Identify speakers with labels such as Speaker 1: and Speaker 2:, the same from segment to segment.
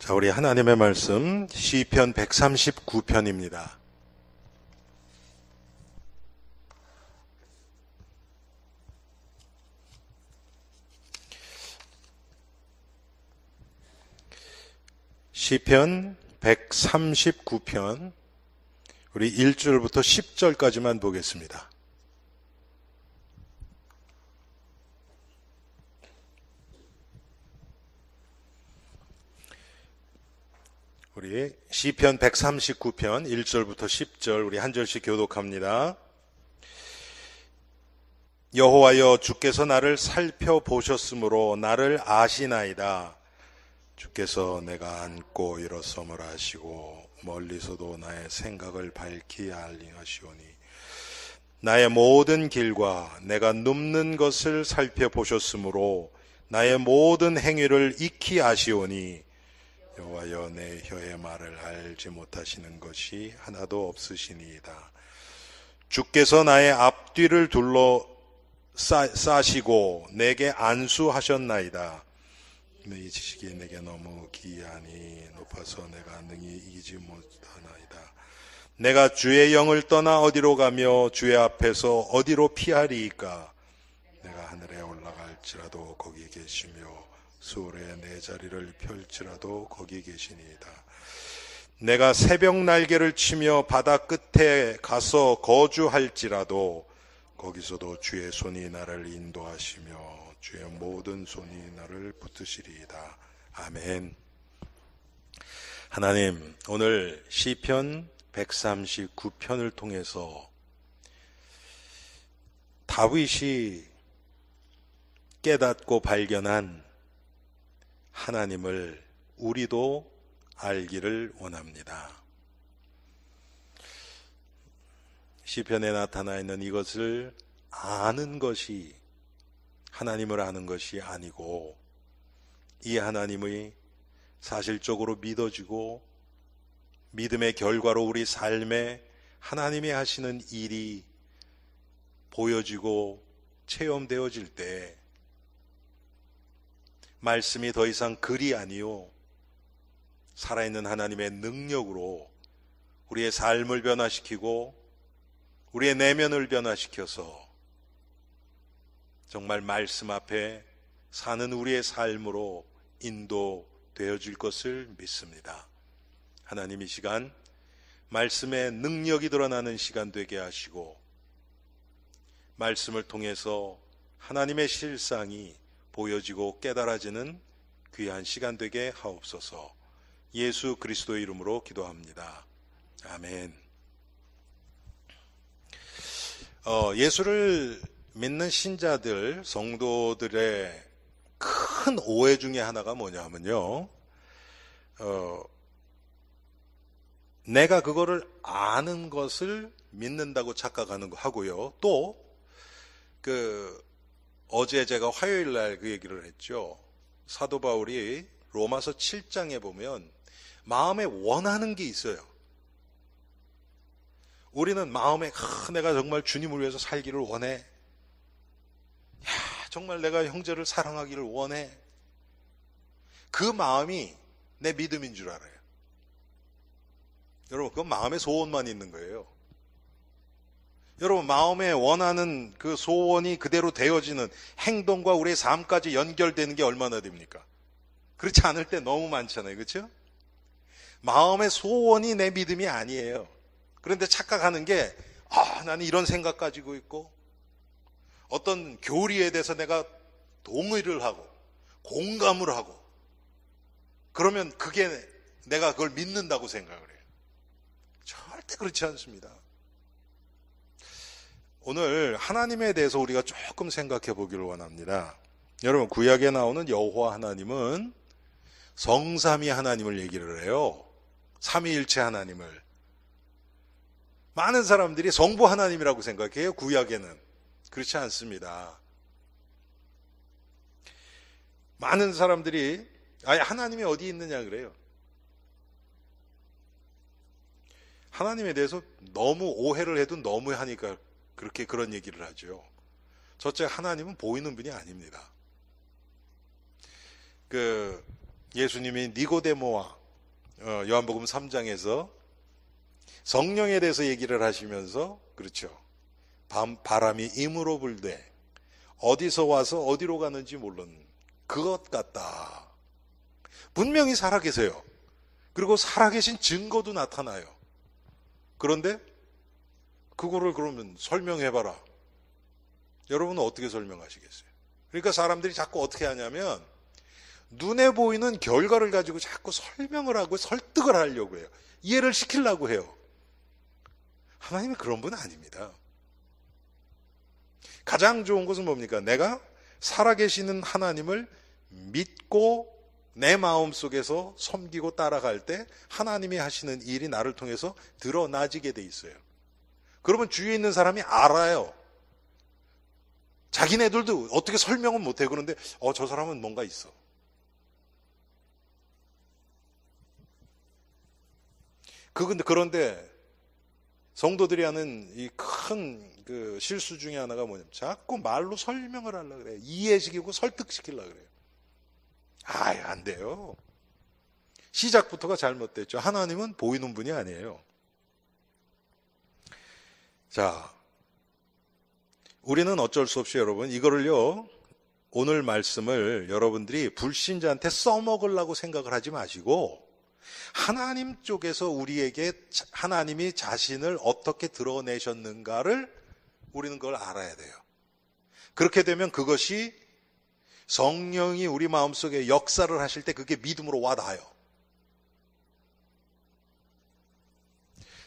Speaker 1: 자, 우리 하나님의 말씀 시편 139편입니다. 시편 139편 우리 1절부터 10절까지만 보겠습니다. 우리 시편 139편 1절부터 10절 우리 한 절씩 교독합니다. 여호와여, 주께서 나를 살펴보셨으므로 나를 아시나이다. 주께서 내가 앉고 일어섬을 아시고 멀리서도 나의 생각을 밝히 알리하시오니 나의 모든 길과 내가 눕는 것을 살펴보셨으므로 나의 모든 행위를 익히 아시오니 여호와여, 내 혀의 말을 알지 못하시는 것이 하나도 없으시니이다. 주께서 나의 앞뒤를 둘러 싸시고 내게 안수하셨나이다. 이 지식이 내게 너무 기이하니 높아서 내가 능히 이기지 못하나이다. 내가 주의 영을 떠나 어디로 가며 주의 앞에서 어디로 피하리이까? 내가 하늘에 올라갈지라도 거기 계시며 수월에 내 자리를 펼지라도 거기 계시니이다. 내가 새벽 날개를 치며 바다 끝에 가서 거주할지라도 거기서도 주의 손이 나를 인도하시며 주의 모든 손이 나를 붙드시리이다. 아멘. 하나님, 오늘 시편 139편을 통해서 다윗이 깨닫고 발견한 하나님을 우리도 알기를 원합니다. 시편에 나타나 있는 이것을 아는 것이 하나님을 아는 것이 아니고 이 하나님의 사실적으로 믿어지고 믿음의 결과로 우리 삶에 하나님이 하시는 일이 보여지고 체험되어질 때 말씀이 더 이상 글이 아니요 살아있는 하나님의 능력으로 우리의 삶을 변화시키고 우리의 내면을 변화시켜서 정말 말씀 앞에 사는 우리의 삶으로 인도되어질 것을 믿습니다. 하나님, 이 시간 말씀의 능력이 드러나는 시간 되게 하시고 말씀을 통해서 하나님의 실상이 보여지고 깨달아지는 귀한 시간 되게 하옵소서. 예수 그리스도의 이름으로 기도합니다. 아멘. 예수를 믿는 신자들, 성도들의 큰 오해 중에 하나가 뭐냐 하면요, 내가 그거를 아는 것을 믿는다고 착각하는 거 하고요. 또 어제 제가 화요일 날 그 얘기를 했죠. 사도 바울이 로마서 7장에 보면 마음에 원하는 게 있어요. 우리는 마음에 내가 정말 주님을 위해서 살기를 원해. 정말 내가 형제를 사랑하기를 원해. 그 마음이 내 믿음인 줄 알아요. 여러분, 그건 마음의 소원만 있는 거예요. 여러분, 마음에 원하는 그 소원이 그대로 되어지는 행동과 우리의 삶까지 연결되는 게 얼마나 됩니까? 그렇지 않을 때 너무 많잖아요. 그렇죠? 마음의 소원이 내 믿음이 아니에요. 그런데 착각하는 게 나는 이런 생각 가지고 있고 어떤 교리에 대해서 내가 동의를 하고 공감을 하고 그러면 그게 내가 그걸 믿는다고 생각을 해요. 절대 그렇지 않습니다. 오늘 하나님에 대해서 우리가 조금 생각해 보기를 원합니다. 여러분, 구약에 나오는 여호와 하나님은 성삼위 하나님을 얘기를 해요. 삼위일체 하나님을. 많은 사람들이 성부 하나님이라고 생각해요. 구약에는. 그렇지 않습니다. 많은 사람들이 하나님이 어디 있느냐 그래요. 하나님에 대해서 너무 오해를 해도 너무 하니까 그렇게 그런 얘기를 하죠. 첫째, 하나님은 보이는 분이 아닙니다. 예수님이 니고데모와 요한복음 3장에서 성령에 대해서 얘기를 하시면서, 그렇죠, 바람이 임으로 불되 어디서 와서 어디로 가는지 모르는 그것 같다. 분명히 살아계세요. 그리고 살아계신 증거도 나타나요. 그런데 그거를 그러면 설명해봐라. 여러분은 어떻게 설명하시겠어요? 그러니까 사람들이 자꾸 어떻게 하냐면 눈에 보이는 결과를 가지고 자꾸 설명을 하고 설득을 하려고 해요. 이해를 시키려고 해요. 하나님은 그런 분 아닙니다. 가장 좋은 것은 뭡니까? 내가 살아계시는 하나님을 믿고 내 마음속에서 섬기고 따라갈 때 하나님이 하시는 일이 나를 통해서 드러나지게 돼 있어요. 그러면 주위에 있는 사람이 알아요. 자기네들도 어떻게 설명은 못해요. 그런데 저 사람은 뭔가 있어. 그런데 성도들이 하는 이 큰 그 실수 중에 하나가 뭐냐면 자꾸 말로 설명을 하려고 그래요. 이해시키고 설득시키려고 그래요. 안 돼요. 시작부터가 잘못됐죠. 하나님은 보이는 분이 아니에요. 자, 우리는 어쩔 수 없이 여러분 이거를요, 오늘 말씀을 여러분들이 불신자한테 써먹으려고 생각을 하지 마시고 하나님 쪽에서 우리에게 하나님이 자신을 어떻게 드러내셨는가를 우리는 그걸 알아야 돼요. 그렇게 되면 그것이 성령이 우리 마음속에 역사를 하실 때 그게 믿음으로 와닿아요.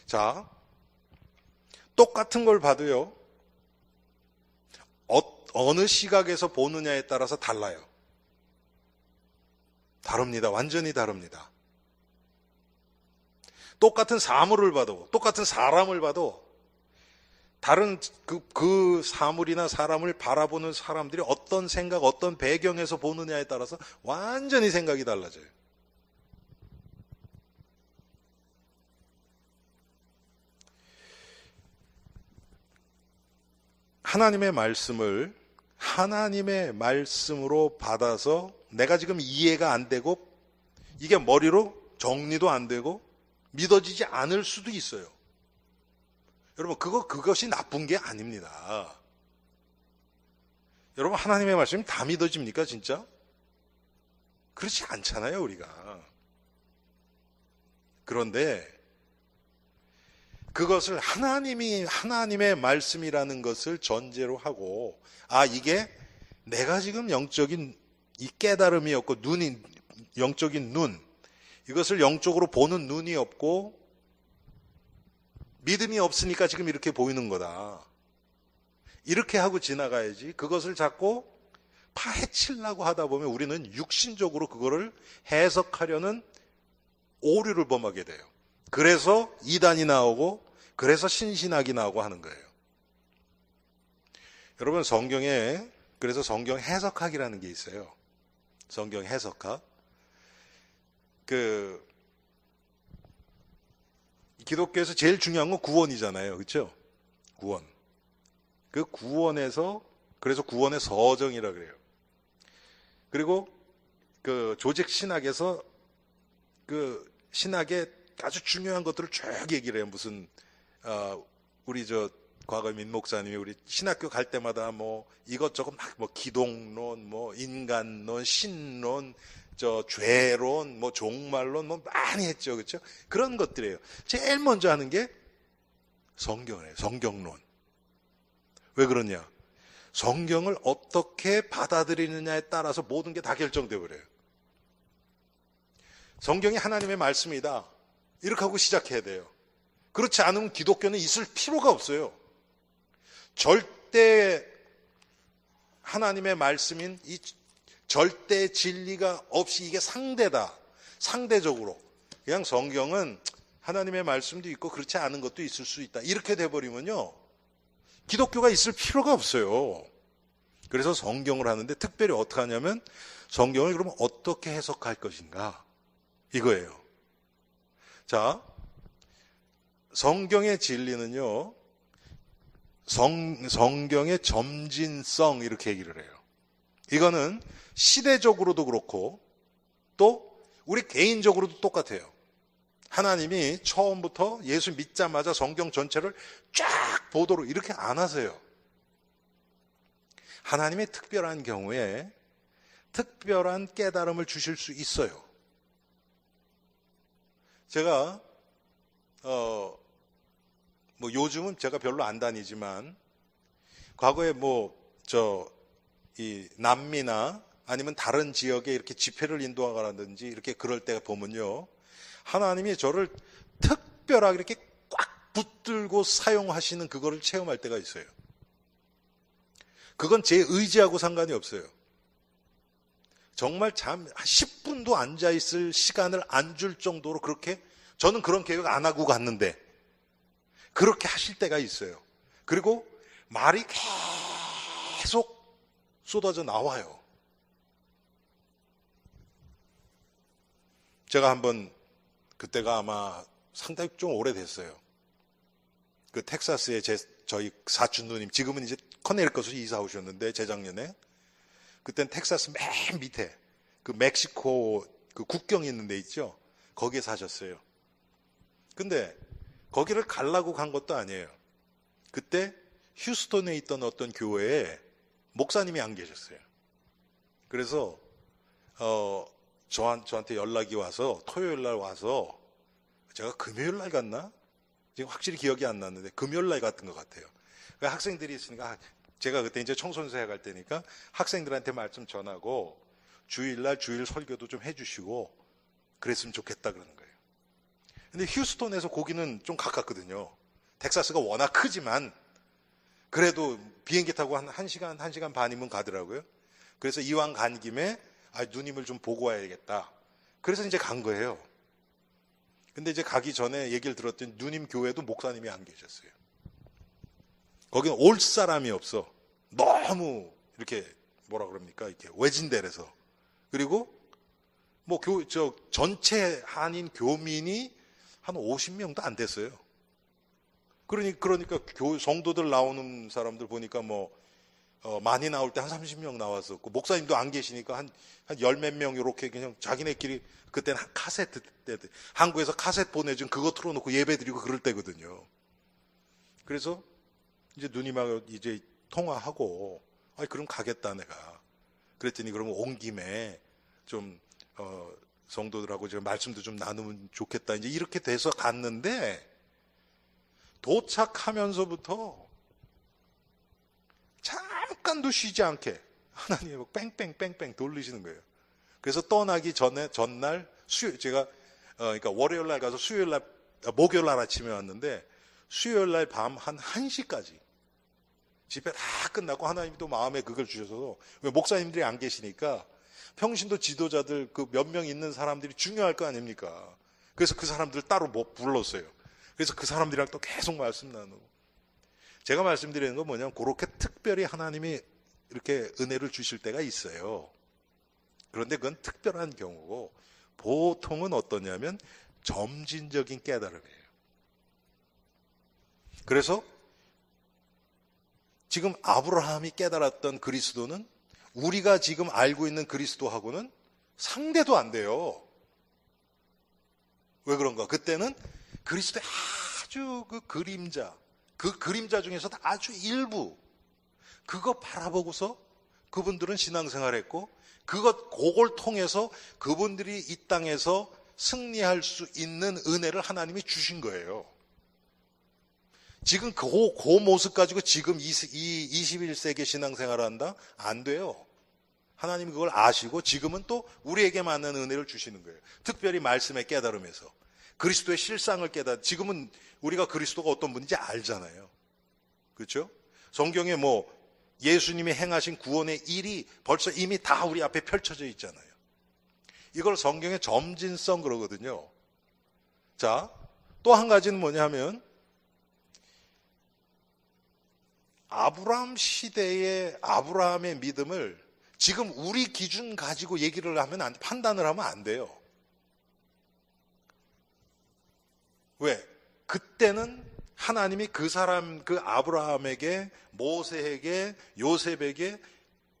Speaker 1: 자, 똑같은 걸 봐도요, 어느 시각에서 보느냐에 따라서 달라요. 다릅니다. 완전히 다릅니다. 똑같은 사물을 봐도, 똑같은 사람을 봐도 다른 그 사물이나 사람을 바라보는 사람들이 어떤 생각, 어떤 배경에서 보느냐에 따라서 완전히 생각이 달라져요. 하나님의 말씀을 하나님의 말씀으로 받아서 내가 지금 이해가 안 되고 이게 머리로 정리도 안 되고 믿어지지 않을 수도 있어요. 여러분, 그것이 나쁜 게 아닙니다. 여러분, 하나님의 말씀이 다 믿어집니까, 진짜? 그렇지 않잖아요, 우리가. 그런데 그것을 하나님의 말씀이라는 것을 전제로 하고, 이게 내가 지금 영적인 이 깨달음이었고, 영적인 눈, 이것을 영적으로 보는 눈이 없고, 믿음이 없으니까 지금 이렇게 보이는 거다. 이렇게 하고 지나가야지. 그것을 자꾸 파헤치려고 하다 보면 우리는 육신적으로 그거를 해석하려는 오류를 범하게 돼요. 그래서 이단이 나오고 그래서 신신학이 나오고 하는 거예요. 여러분, 성경에 그래서 성경 해석학이라는 게 있어요. 성경 해석학. 기독교에서 제일 중요한 건 구원이잖아요. 그렇죠? 구원. 그 구원에서 그래서 구원의 서정이라 그래요. 그리고 그 조직 신학에서 그 신학의 아주 중요한 것들을 쭉 얘기를 해요. 무슨 우리 과거 민 목사님이 우리 신학교 갈 때마다 뭐 이것저것 막 기독론, 뭐 인간론, 신론, 죄론, 뭐 종말론, 뭐 많이 했죠. 그렇죠? 그런 것들이에요. 제일 먼저 하는 게 성경이에요. 성경론. 왜 그러냐? 성경을 어떻게 받아들이느냐에 따라서 모든 게 다 결정돼 버려요. 성경이 하나님의 말씀이다. 이렇게 하고 시작해야 돼요. 그렇지 않으면 기독교는 있을 필요가 없어요. 절대 하나님의 말씀인 이 절대 진리가 없이 이게 상대다. 상대적으로. 그냥 성경은 하나님의 말씀도 있고 그렇지 않은 것도 있을 수 있다. 이렇게 돼버리면요, 기독교가 있을 필요가 없어요. 그래서 성경을 하는데 특별히 어떻게 하냐면 성경을 그러면 어떻게 해석할 것인가, 이거예요. 자, 성경의 진리는요, 성경의 점진성, 이렇게 얘기를 해요. 이거는 시대적으로도 그렇고 또 우리 개인적으로도 똑같아요. 하나님이 처음부터 예수 믿자마자 성경 전체를 쫙 보도록 이렇게 안 하세요. 하나님의 특별한 경우에 특별한 깨달음을 주실 수 있어요. 제가 요즘은 제가 별로 안 다니지만 과거에 이 남미나 아니면 다른 지역에 이렇게 집회를 인도하라든지 이렇게 그럴 때 보면요, 하나님이 저를 특별하게 이렇게 꽉 붙들고 사용하시는 그거를 체험할 때가 있어요. 그건 제 의지하고 상관이 없어요. 정말 한 10분도 앉아있을 시간을 안 줄 정도로 그렇게, 저는 그런 계획 안 하고 갔는데 그렇게 하실 때가 있어요. 그리고 말이 계속 쏟아져 나와요. 제가 한번, 그때가 아마 상당히 좀 오래됐어요. 그 텍사스에 저희 사촌 누님, 지금은 이제 커네리컷으로 이사 오셨는데 재작년에, 그땐 텍사스 맨 밑에 그 멕시코 그 국경이 있는 데 있죠. 거기에 사셨어요. 근데 거기를 가려고 간 것도 아니에요. 그때 휴스턴에 있던 어떤 교회에 목사님이 안 계셨어요. 그래서 저한테 연락이 와서, 토요일 날 와서, 제가 금요일 날 갔나? 지금 확실히 기억이 안 났는데 금요일 날 갔던 것 같아요. 학생들이 있으니까, 제가 그때 이제 청소년사회 갈 때니까 학생들한테 말씀 전하고 주일날 주일 설교도 좀 해주시고 그랬으면 좋겠다 그러는 거예요. 근데 휴스턴에서 거기는 좀 가깝거든요. 텍사스가 워낙 크지만 그래도 비행기 타고 한 1시간 반이면 가더라고요. 그래서 이왕 간 김에 누님을 좀 보고 와야겠다. 그래서 이제 간 거예요. 근데 이제 가기 전에 얘기를 들었더니 누님 교회도 목사님이 안 계셨어요. 거기는 올 사람이 없어. 너무 이렇게 뭐라 그럽니까? 이렇게 외진데라서. 그리고 전체 한인 교민이 한 50명도 안 됐어요. 그러니까 성도들 나오는 사람들 보니까 많이 나올 때 한 30명 나왔었고, 목사님도 안 계시니까 한 열 몇 명 이렇게 그냥 자기네끼리, 그때는 카세트 때, 한국에서 카세트 보내준 그거 틀어놓고 예배 드리고 그럴 때거든요. 그래서 이제 누님하고 이제 통화하고, 그럼 가겠다 내가. 그랬더니 그러면 온 김에 좀 성도들하고 지금 말씀도 좀 나누면 좋겠다. 이제 이렇게 돼서 갔는데, 도착하면서부터 잠깐도 쉬지 않게 하나님이 뺑뺑뺑뺑 돌리시는 거예요. 그래서 떠나기 전날 제가 그러니까 월요일 날 가서 목요일 날 아침에 왔는데, 수요일 날 밤 한 1시까지 집회 다 끝나고 하나님이 또 마음에 그걸 주셔서, 왜 목사님들이 안 계시니까 평신도 지도자들 그 몇 명 있는 사람들이 중요할 거 아닙니까? 그래서 그 사람들 따로 불렀어요. 그래서 그 사람들이랑 또 계속 말씀 나누고. 제가 말씀드리는 건 뭐냐면, 그렇게 특별히 하나님이 이렇게 은혜를 주실 때가 있어요. 그런데 그건 특별한 경우고, 보통은 어떠냐면 점진적인 깨달음이에요. 그래서 지금 아브라함이 깨달았던 그리스도는 우리가 지금 알고 있는 그리스도하고는 상대도 안 돼요. 왜 그런가? 그때는 그리스도의 아주 그 그림자 중에서도 아주 일부, 그거 바라보고서 그분들은 신앙생활했고, 그걸 통해서 그분들이 이 땅에서 승리할 수 있는 은혜를 하나님이 주신 거예요. 지금 그 모습 가지고 지금 21세기 신앙생활을 한다? 안 돼요. 하나님이 그걸 아시고 지금은 또 우리에게 맞는 은혜를 주시는 거예요. 특별히 말씀의 깨달음에서 그리스도의 실상을 지금은 우리가 그리스도가 어떤 분인지 알잖아요. 그렇죠? 성경에 예수님이 행하신 구원의 일이 벌써 이미 다 우리 앞에 펼쳐져 있잖아요. 이걸 성경의 점진성 그러거든요. 자, 또 한 가지는 뭐냐 하면, 아브라함 시대의 아브라함의 믿음을 지금 우리 기준 가지고 얘기를 하면 판단을 하면 안 돼요. 왜? 그때는 하나님이 그 아브라함에게, 모세에게, 요셉에게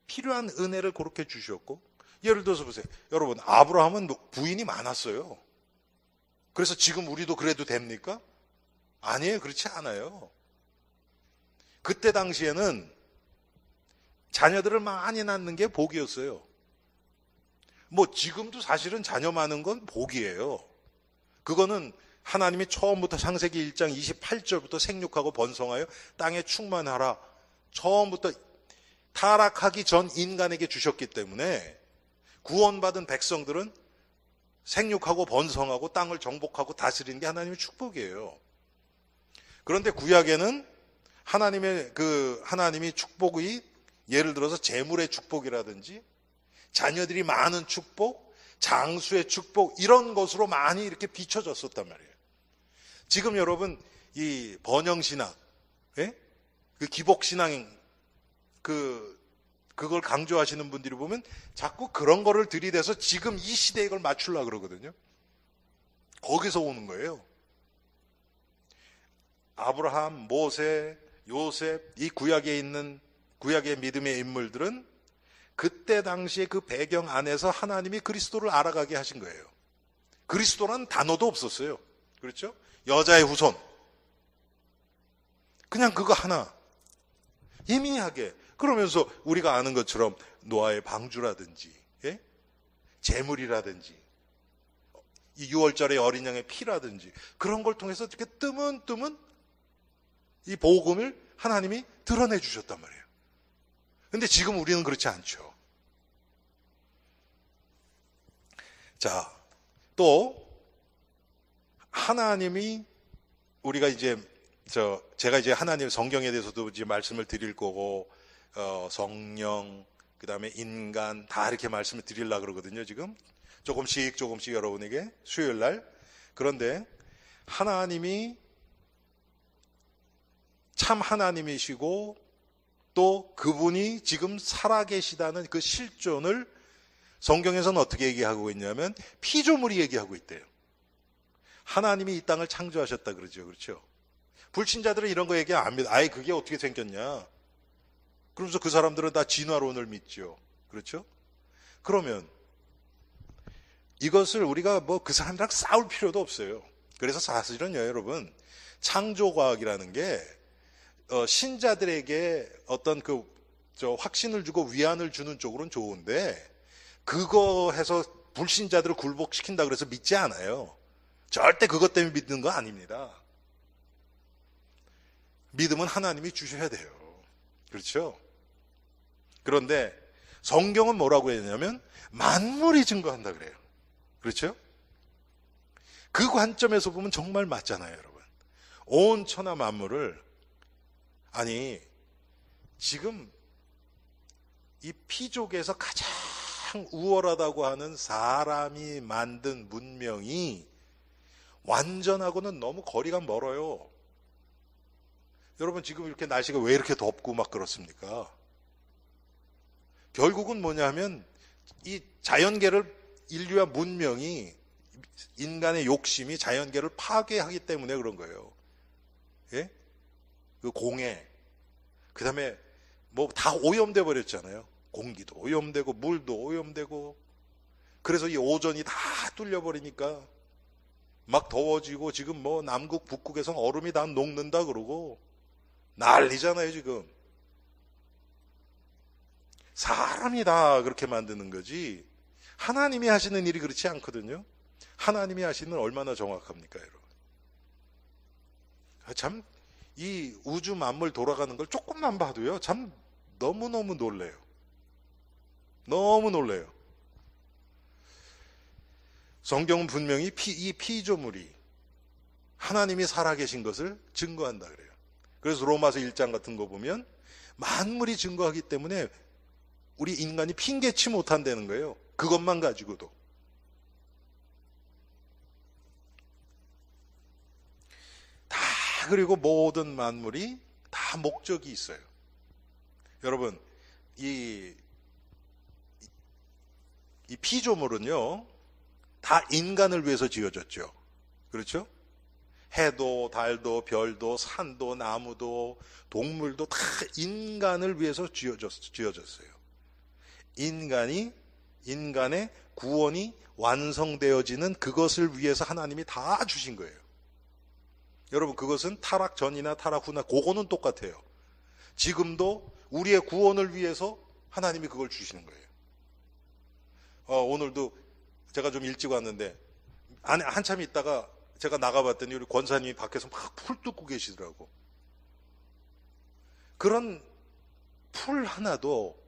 Speaker 1: 필요한 은혜를 그렇게 주셨고, 예를 들어서 보세요. 여러분, 아브라함은 부인이 많았어요. 그래서 지금 우리도 그래도 됩니까? 아니에요. 그렇지 않아요. 그때 당시에는 자녀들을 많이 낳는 게 복이었어요. 뭐 지금도 사실은 자녀 많은 건 복이에요. 그거는 하나님이 처음부터 창세기 1장 28절부터 생육하고 번성하여 땅에 충만하라. 처음부터 타락하기 전 인간에게 주셨기 때문에 구원받은 백성들은 생육하고 번성하고 땅을 정복하고 다스리는 게 하나님의 축복이에요. 그런데 구약에는 하나님이 축복이 예를 들어서 재물의 축복이라든지 자녀들이 많은 축복, 장수의 축복 이런 것으로 많이 이렇게 비춰졌었단 말이에요. 지금 여러분 이 번영신앙, 예? 그 기복신앙 그걸 강조하시는 분들이 보면 자꾸 그런 거를 들이대서 지금 이 시대에 이걸 맞추려고 그러거든요. 거기서 오는 거예요. 아브라함, 모세, 요셉 이 구약에 있는 구약의 믿음의 인물들은 그때 당시에 그 배경 안에서 하나님이 그리스도를 알아가게 하신 거예요. 그리스도라는 단어도 없었어요. 그렇죠? 여자의 후손. 그냥 그거 하나. 희미하게. 그러면서 우리가 아는 것처럼 노아의 방주라든지, 예? 재물이라든지, 이 6월절의 어린 양의 피라든지 그런 걸 통해서 이렇게 뜨문뜨문 이 복음을 하나님이 드러내 주셨단 말이에요. 근데 지금 우리는 그렇지 않죠. 자, 또 하나님이 우리가 이제 제가 이제 하나님 성경에 대해서도 이제 말씀을 드릴 거고 성령 그다음에 인간 다 이렇게 말씀을 드리려고 그러거든요. 지금 조금씩 여러분에게 수요일 날. 그런데 하나님이 참 하나님이시고 또 그분이 지금 살아계시다는 그 실존을 성경에서는 어떻게 얘기하고 있냐면 피조물이 얘기하고 있대요. 하나님이 이 땅을 창조하셨다 그러죠. 그렇죠? 불신자들은 이런 거 얘기 안 믿어. 아예 그게 어떻게 생겼냐. 그러면서 그 사람들은 다 진화론을 믿죠. 그렇죠? 그러면 이것을 우리가 뭐 그 사람들랑 싸울 필요도 없어요. 그래서 사실은요, 여러분, 창조과학이라는 게 신자들에게 어떤 확신을 주고 위안을 주는 쪽으로는 좋은데 그거 해서 불신자들을 굴복시킨다 그래서 믿지 않아요. 절대 그것 때문에 믿는 거 아닙니다. 믿음은 하나님이 주셔야 돼요. 그렇죠? 그런데 성경은 뭐라고 했냐면 만물이 증거한다 그래요. 그렇죠? 그 관점에서 보면 정말 맞잖아요, 여러분. 온 천하 만물을 아니 지금 이 피족에서 가장 우월하다고 하는 사람이 만든 문명이 완전하고는 너무 거리가 멀어요. 여러분 지금 이렇게 날씨가 왜 이렇게 덥고 막 그렇습니까? 결국은 뭐냐면 이 자연계를 인류와 문명이 인간의 욕심이 자연계를 파괴하기 때문에 그런 거예요. 예? 그 공해 그 다음에 뭐 다 오염돼 버렸잖아요. 공기도 오염되고 물도 오염되고 그래서 이 오존이 다 뚫려 버리니까 막 더워지고 지금 뭐 남극 북극에서 얼음이 다 녹는다 그러고 난리잖아요 지금. 사람이 다 그렇게 만드는 거지 하나님이 하시는 일이 그렇지 않거든요. 하나님이 하시는 얼마나 정확합니까 여러분. 참 이 우주 만물 돌아가는 걸 조금만 봐도요 참 너무너무 놀래요. 너무 놀래요. 성경은 분명히 이 피조물이 하나님이 살아계신 것을 증거한다 그래요. 그래서 로마서 1장 같은 거 보면 만물이 증거하기 때문에 우리 인간이 핑계치 못한다는 거예요. 그것만 가지고도. 다 그리고 모든 만물이 다 목적이 있어요. 여러분 이 피조물은요 다 인간을 위해서 지어졌죠. 그렇죠? 해도 달도 별도 산도 나무도 동물도 다 인간을 위해서 지어졌어요. 인간이 인간의 구원이 완성되어지는 그것을 위해서 하나님이 다 주신 거예요. 여러분, 그것은 타락 전이나 타락 후나 그거는 똑같아요. 지금도 우리의 구원을 위해서 하나님이 그걸 주시는 거예요. 오늘도 제가 좀 일찍 왔는데 안에 한참 있다가 제가 나가봤더니 우리 권사님이 밖에서 막 풀 뜯고 계시더라고. 그런 풀 하나도,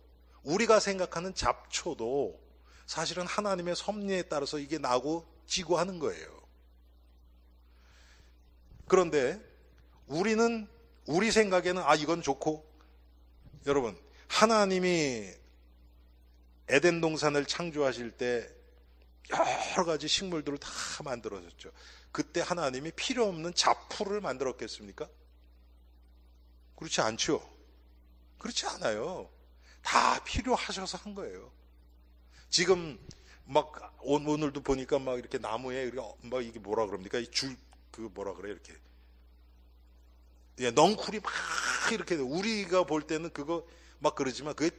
Speaker 1: 우리가 생각하는 잡초도 사실은 하나님의 섭리에 따라서 이게 나고 지고 하는 거예요. 그런데 우리는 우리 생각에는 이건 좋고, 여러분, 하나님이 에덴 동산을 창조하실 때 여러 가지 식물들을 다 만들어졌죠. 그때 하나님이 필요 없는 잡풀을 만들었겠습니까? 그렇지 않죠. 그렇지 않아요. 다 필요하셔서 한 거예요. 지금 막 오늘도 보니까 막 이렇게 나무에 막 이게 뭐라 그럽니까? 이 줄 뭐라 그래, 이렇게. 예, 넝쿨이 막 이렇게, 우리가 볼 때는 그거 막 그러지만 그게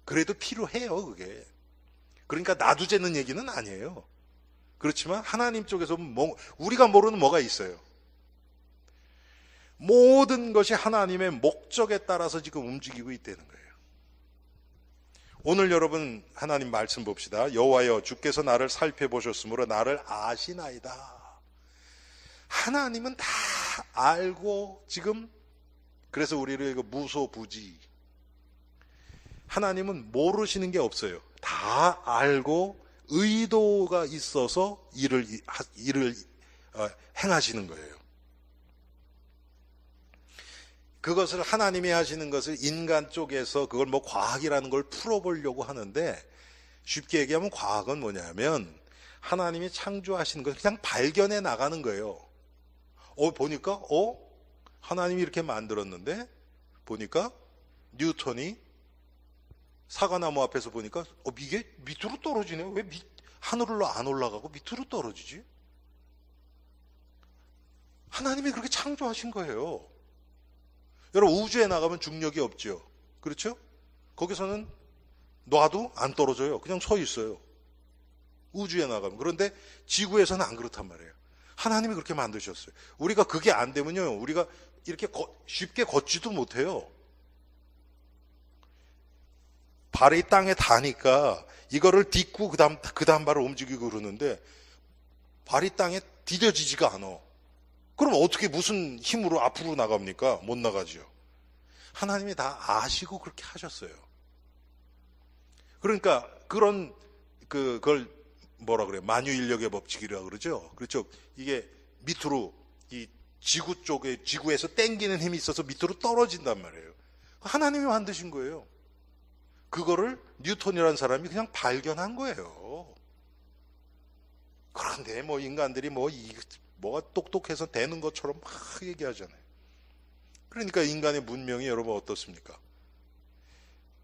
Speaker 1: 그래도 필요해요, 그게. 그러니까 놔두자는 얘기는 아니에요. 그렇지만 하나님 쪽에서 우리가 모르는 뭐가 있어요. 모든 것이 하나님의 목적에 따라서 지금 움직이고 있다는 거예요. 오늘 여러분 하나님 말씀 봅시다. 여호와여, 주께서 나를 살펴보셨으므로 나를 아시나이다. 하나님은 다 알고 지금, 그래서 우리를 이거 무소부지, 하나님은 모르시는 게 없어요. 다 알고 의도가 있어서 일을 행하시는 거예요. 그것을 하나님이 하시는 것을 인간 쪽에서 그걸 뭐 과학이라는 걸 풀어보려고 하는데, 쉽게 얘기하면 과학은 뭐냐면 하나님이 창조하시는 것을 그냥 발견해 나가는 거예요. 보니까 하나님이 이렇게 만들었는데, 보니까 뉴턴이 사과나무 앞에서 보니까 이게 밑으로 떨어지네. 왜 하늘로 안 올라가고 밑으로 떨어지지? 하나님이 그렇게 창조하신 거예요. 여러분, 우주에 나가면 중력이 없죠. 그렇죠? 거기서는 놔도 안 떨어져요. 그냥 서 있어요. 우주에 나가면. 그런데 지구에서는 안 그렇단 말이에요. 하나님이 그렇게 만드셨어요. 우리가 그게 안 되면요, 우리가 이렇게 쉽게 걷지도 못해요. 발이 땅에 닿으니까 이거를 딛고 그 다음 발을 움직이고 그러는데 발이 땅에 디뎌지지가 않아. 그럼 어떻게 무슨 힘으로 앞으로 나갑니까? 못 나가죠. 하나님이 다 아시고 그렇게 하셨어요. 그러니까 그걸 뭐라 그래요? 만유인력의 법칙이라고 그러죠. 그렇죠. 이게 밑으로 이 지구에서 당기는 힘이 있어서 밑으로 떨어진단 말이에요. 하나님이 만드신 거예요. 그거를 뉴턴이라는 사람이 그냥 발견한 거예요. 그런데 뭐 인간들이 뭐가 똑똑해서 되는 것처럼 막 얘기하잖아요. 그러니까 인간의 문명이 여러분 어떻습니까?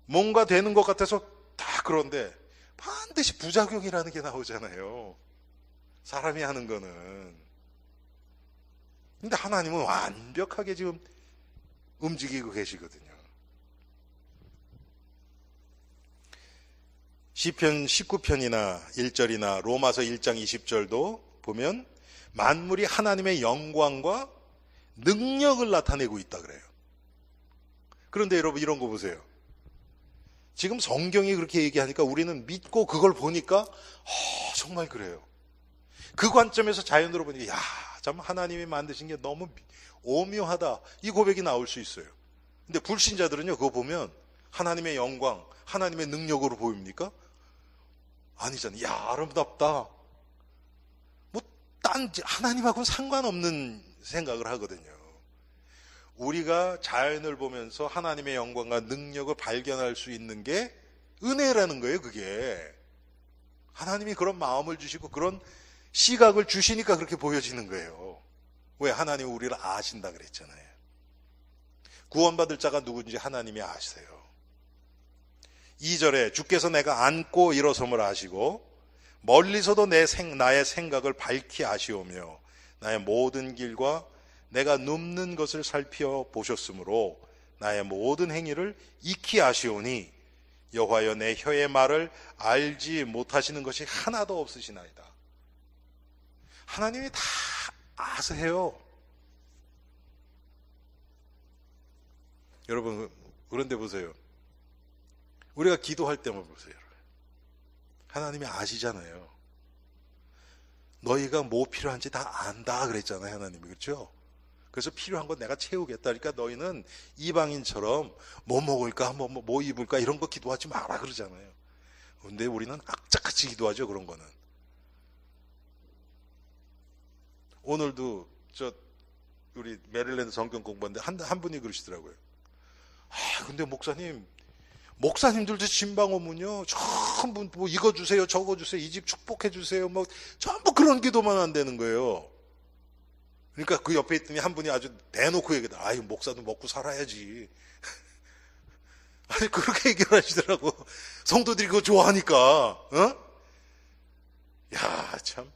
Speaker 1: 뭔가 되는 것 같아서 다 그런데 반드시 부작용이라는 게 나오잖아요. 사람이 하는 거는. 근데 하나님은 완벽하게 지금 움직이고 계시거든요. 시편 19편이나 1절이나 로마서 1장 20절도 보면 만물이 하나님의 영광과 능력을 나타내고 있다 그래요. 그런데 여러분 이런 거 보세요. 지금 성경이 그렇게 얘기하니까 우리는 믿고 그걸 보니까 정말 그래요. 그 관점에서 자연으로 보니까 참 하나님이 만드신 게 너무 오묘하다, 이 고백이 나올 수 있어요. 근데 불신자들은요, 그거 보면 하나님의 영광, 하나님의 능력으로 보입니까? 아니잖아요. 아름답다. 하나님하고는 상관없는 생각을 하거든요. 우리가 자연을 보면서 하나님의 영광과 능력을 발견할 수 있는 게 은혜라는 거예요, 그게. 하나님이 그런 마음을 주시고 그런 시각을 주시니까 그렇게 보여지는 거예요. 왜? 하나님이 우리를 아신다 그랬잖아요. 구원받을 자가 누군지 하나님이 아세요. 2절에 주께서 내가 앉고 일어섬을 아시고 멀리서도 나의 생각을 밝히 아시오며 나의 모든 길과 내가 눕는 것을 살펴보셨으므로 나의 모든 행위를 익히 아시오니 여호와여 내 혀의 말을 알지 못하시는 것이 하나도 없으시나이다. 하나님이 다 아세요. 여러분, 그런데 보세요. 우리가 기도할 때만 보세요. 하나님이 아시잖아요. 너희가 뭐 필요한지 다 안다 그랬잖아요, 하나님이. 그렇죠? 그래서 필요한 건 내가 채우겠다. 그러니까 너희는 이방인처럼 뭐 먹을까, 뭐 입을까 이런 거 기도하지 마라 그러잖아요. 근데 우리는 악착같이 기도하죠, 그런 거는. 오늘도 우리 메릴랜드 성경 공부하는데 한 분이 그러시더라고요. 근데 목사님들도 진방오면요 전부 뭐 이거 주세요 저거 주세요 이 집 축복해 주세요 뭐 전부 그런 기도만 한다는 거예요. 그러니까 그 옆에 있더니 한 분이 아주 대놓고 얘기하다. 아유 목사도 먹고 살아야지. 아니 그렇게 얘기를 하시더라고. 성도들이 그거 좋아하니까. 어? 야 참.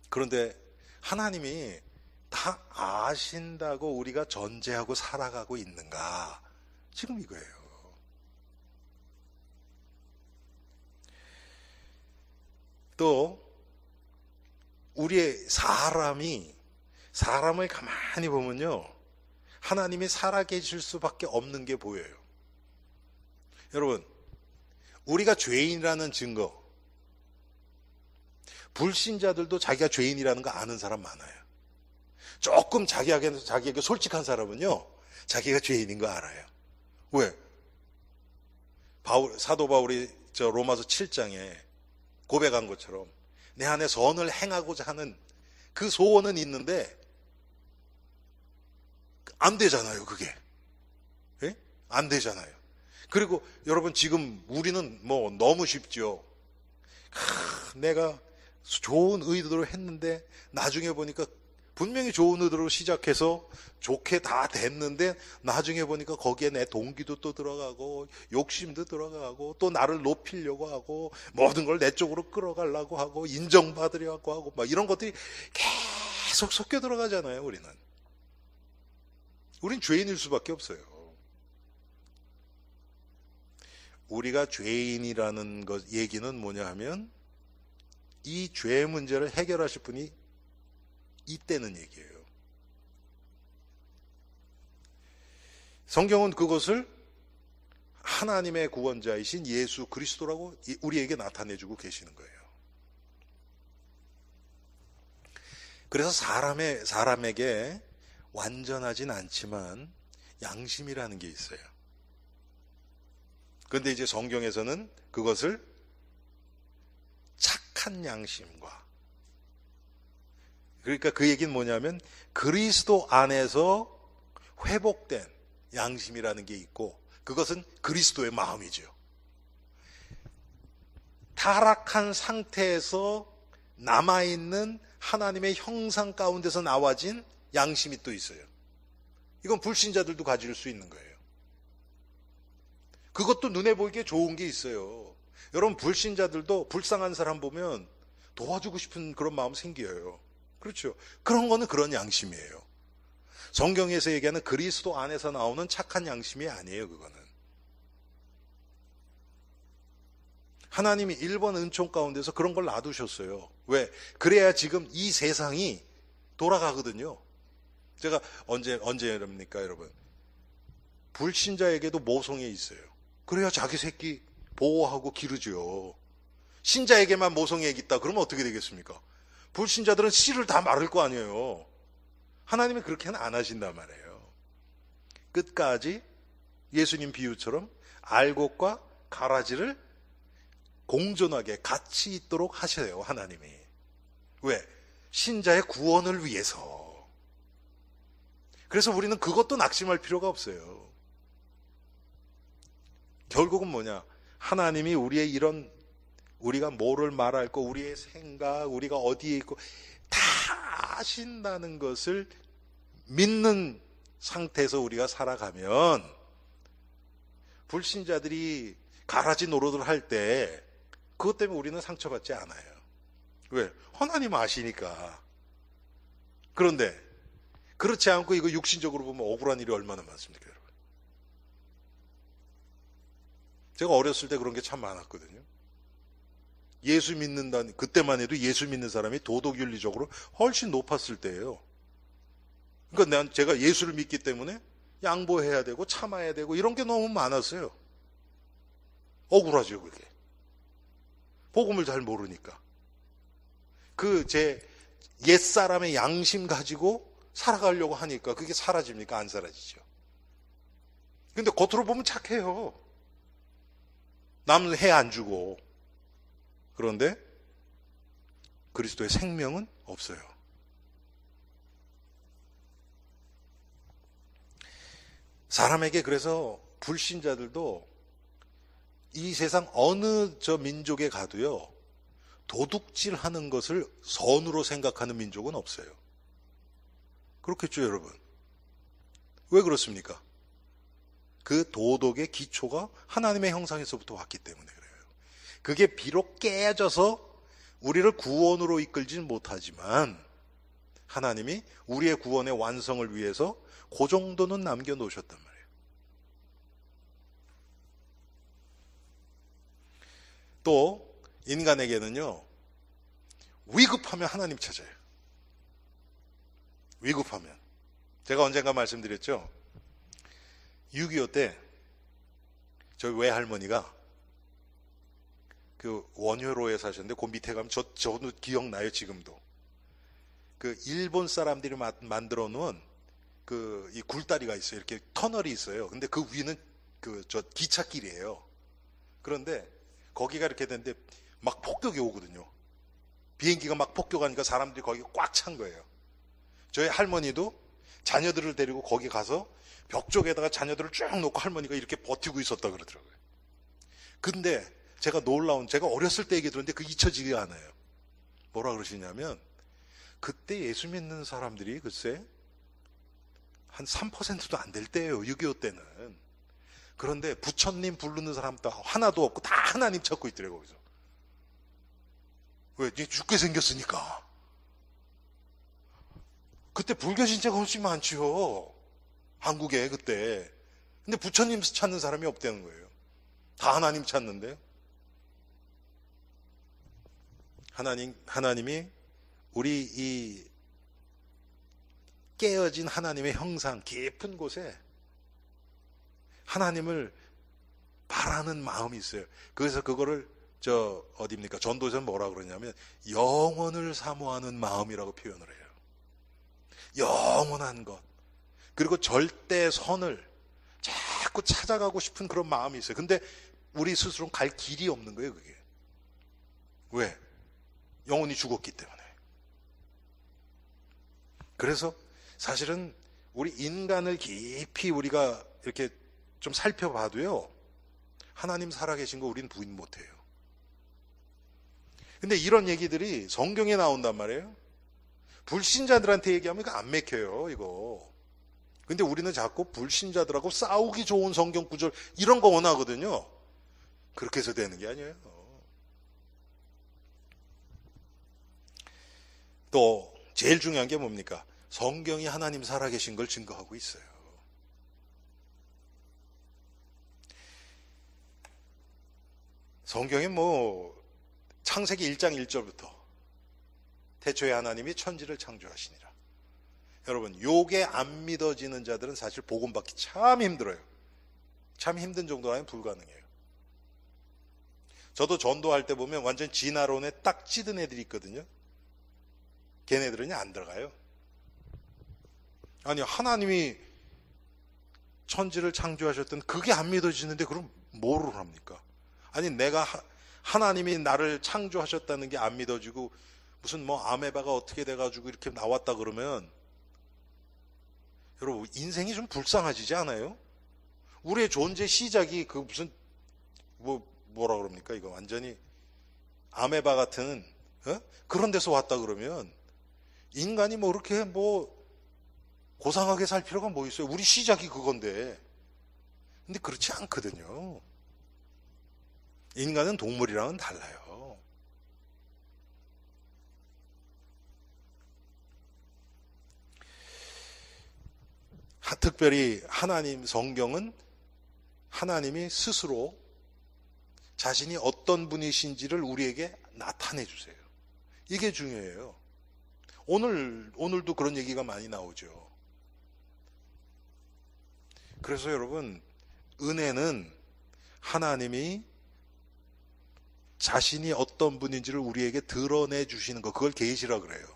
Speaker 1: 그런데 하나님이 다 아신다고 우리가 전제하고 살아가고 있는가? 지금 이거예요. 또 우리의 사람을 가만히 보면요 하나님이 살아계실 수밖에 없는 게 보여요. 여러분 우리가 죄인이라는 증거, 불신자들도 자기가 죄인이라는 거 아는 사람 많아요. 조금 자기에게 솔직한 사람은요 자기가 죄인인 거 알아요. 왜? 사도 바울이 로마서 7장에 고백한 것처럼 내 안에 선을 행하고자 하는 그 소원은 있는데 안 되잖아요, 그게. 예? 안 되잖아요. 그리고 여러분 지금 우리는 뭐 너무 쉽죠. 내가 좋은 의도로 했는데 나중에 보니까 분명히 좋은 의도로 시작해서 좋게 다 됐는데 나중에 보니까 거기에 내 동기도 또 들어가고 욕심도 들어가고 또 나를 높이려고 하고 모든 걸 내 쪽으로 끌어가려고 하고 인정받으려고 하고 막 이런 것들이 계속 섞여 들어가잖아요. 우린 죄인일 수밖에 없어요. 우리가 죄인이라는 것 얘기는 뭐냐 하면 이 죄 문제를 해결하실 분이 있다는 얘기예요. 성경은 그것을 하나님의 구원자이신 예수 그리스도라고 우리에게 나타내주고 계시는 거예요. 그래서 사람에게 완전하진 않지만 양심이라는 게 있어요. 그런데 이제 성경에서는 그것을 착한 양심과, 그러니까 그 얘기는 뭐냐면 그리스도 안에서 회복된 양심이라는 게 있고 그것은 그리스도의 마음이죠. 타락한 상태에서 남아있는 하나님의 형상 가운데서 나와진 양심이 또 있어요. 이건 불신자들도 가질 수 있는 거예요. 그것도 눈에 보이게 좋은 게 있어요. 여러분 불신자들도 불쌍한 사람 보면 도와주고 싶은 그런 마음 생겨요. 그렇죠. 그런 거는 그런 양심이에요. 성경에서 얘기하는 그리스도 안에서 나오는 착한 양심이 아니에요. 그거는 하나님이 1번 은총 가운데서 그런 걸 놔두셨어요. 왜? 그래야 지금 이 세상이 돌아가거든요. 제가 언제랍니까 여러분? 불신자에게도 모성애 있어요. 그래야 자기 새끼 보호하고 기르죠. 신자에게만 모성애 있다 그러면 어떻게 되겠습니까? 불신자들은 씨를 다 마를 거 아니에요. 하나님이 그렇게는 안 하신단 말이에요. 끝까지 예수님 비유처럼 알곡과 가라지를 공존하게 같이 있도록 하셔요. 하나님이. 왜? 신자의 구원을 위해서. 그래서 우리는 그것도 낙심할 필요가 없어요. 결국은 뭐냐? 하나님이 우리의 이런 우리가 뭐를 말할 거, 우리의 생각, 우리가 어디에 있고 다 아신다는 것을 믿는 상태에서 우리가 살아가면 불신자들이 가라지 노릇을 할 때 그것 때문에 우리는 상처받지 않아요. 왜? 하나님 아시니까. 그런데 그렇지 않고 이거 육신적으로 보면 억울한 일이 얼마나 많습니까, 여러분? 제가 어렸을 때 그런 게 참 많았거든요. 예수 믿는다는, 그때만 해도 예수 믿는 사람이 도덕윤리적으로 훨씬 높았을 때예요. 그러니까 제가 예수를 믿기 때문에 양보해야 되고 참아야 되고 이런 게 너무 많았어요. 억울하죠, 그게. 복음을 잘 모르니까. 제 옛사람의 양심 가지고 살아가려고 하니까 그게 사라집니까? 안 사라지죠. 근데 겉으로 보면 착해요. 남은 해 안 주고. 그런데 그리스도의 생명은 없어요. 사람에게 그래서 불신자들도 이 세상 어느 민족에 가도요, 도둑질 하는 것을 선으로 생각하는 민족은 없어요. 그렇겠죠, 여러분? 왜 그렇습니까? 그 도덕의 기초가 하나님의 형상에서부터 왔기 때문에 그래요. 그게 비록 깨져서 우리를 구원으로 이끌지는 못하지만 하나님이 우리의 구원의 완성을 위해서 그 정도는 남겨놓으셨단 말이에요. 또 인간에게는요, 위급하면 하나님 찾아요. 위급하면. 제가 언젠가 말씀드렸죠. 6.25 때 저희 외할머니가 그 원효로에 사셨는데 그 밑에 가면 저도 기억나요, 지금도. 그 일본 사람들이 만들어 놓은 이 굴다리가 있어요. 이렇게 터널이 있어요. 근데 그 위는 기찻길이에요. 그런데 거기가 이렇게 되는데 막 폭격이 오거든요. 비행기가 막 폭격하니까 사람들이 거기 꽉 찬 거예요. 저희 할머니도 자녀들을 데리고 거기 가서 벽 쪽에다가 자녀들을 쭉 놓고 할머니가 이렇게 버티고 있었다 그러더라고요. 근데 제가 어렸을 때 얘기 들었는데 그게 잊혀지지가 않아요. 뭐라 그러시냐면, 그때 예수 믿는 사람들이 글쎄 한 3%도 안 될 때예요, 6.25 때는. 그런데 부처님 부르는 사람도 하나도 없고 다 하나님 찾고 있더라고요. 거기서. 왜? 죽게 생겼으니까. 그때 불교 신자가 훨씬 많지요, 한국에 그때. 근데 부처님 찾는 사람이 없다는 거예요. 다 하나님 찾는데. 하나님이 우리 이 깨어진 하나님의 형상 깊은 곳에 하나님을 바라는 마음이 있어요. 그래서 그거를 어디입니까? 전도서는 뭐라 그러냐면 영원을 사모하는 마음이라고 표현을 해요. 영원한 것. 그리고 절대 선을 자꾸 찾아가고 싶은 그런 마음이 있어요. 근데 우리 스스로는 갈 길이 없는 거예요, 그게. 왜? 영혼이 죽었기 때문에. 그래서 사실은 우리 인간을 깊이 우리가 이렇게 좀 살펴봐도요, 하나님 살아계신 거 우리는 부인 못해요. 근데 이런 얘기들이 성경에 나온단 말이에요. 불신자들한테 얘기하면 이거 안 맥혀요, 이거. 근데 우리는 자꾸 불신자들하고 싸우기 좋은 성경 구절 이런 거 원하거든요. 그렇게 해서 되는 게 아니에요. 또 제일 중요한 게 뭡니까? 성경이 하나님 살아계신 걸 증거하고 있어요. 성경에 창세기 1장 1절부터 태초에 하나님이 천지를 창조하시니라. 여러분, 요게 안 믿어지는 자들은 사실 복음 받기 참 힘들어요. 참 힘든 정도로 하면 불가능해요. 저도 전도할 때 보면 완전 진화론에 딱 찌든 애들이 있거든요. 걔네들은 안 들어가요. 아니, 하나님이 천지를 창조하셨던 그게 안 믿어지는데 그럼 뭐를 합니까? 아니, 내가 하나님이 나를 창조하셨다는 게 안 믿어지고 무슨 아메바가 어떻게 돼가지고 이렇게 나왔다 그러면 여러분, 인생이 좀 불쌍해지지 않아요? 우리의 존재 시작이 무슨 뭐라 그럽니까? 이거 완전히 아메바 같은 그런 데서 왔다 그러면 인간이 그렇게 고상하게 살 필요가 뭐 있어요? 우리 시작이 그건데. 근데 그렇지 않거든요. 인간은 동물이랑은 달라요. 특별히 성경은 하나님이 스스로 자신이 어떤 분이신지를 우리에게 나타내 주세요. 이게 중요해요. 오늘도 그런 얘기가 많이 나오죠. 그래서 여러분, 은혜는 하나님이 자신이 어떤 분인지를 우리에게 드러내 주시는 거, 그걸 계시라 그래요.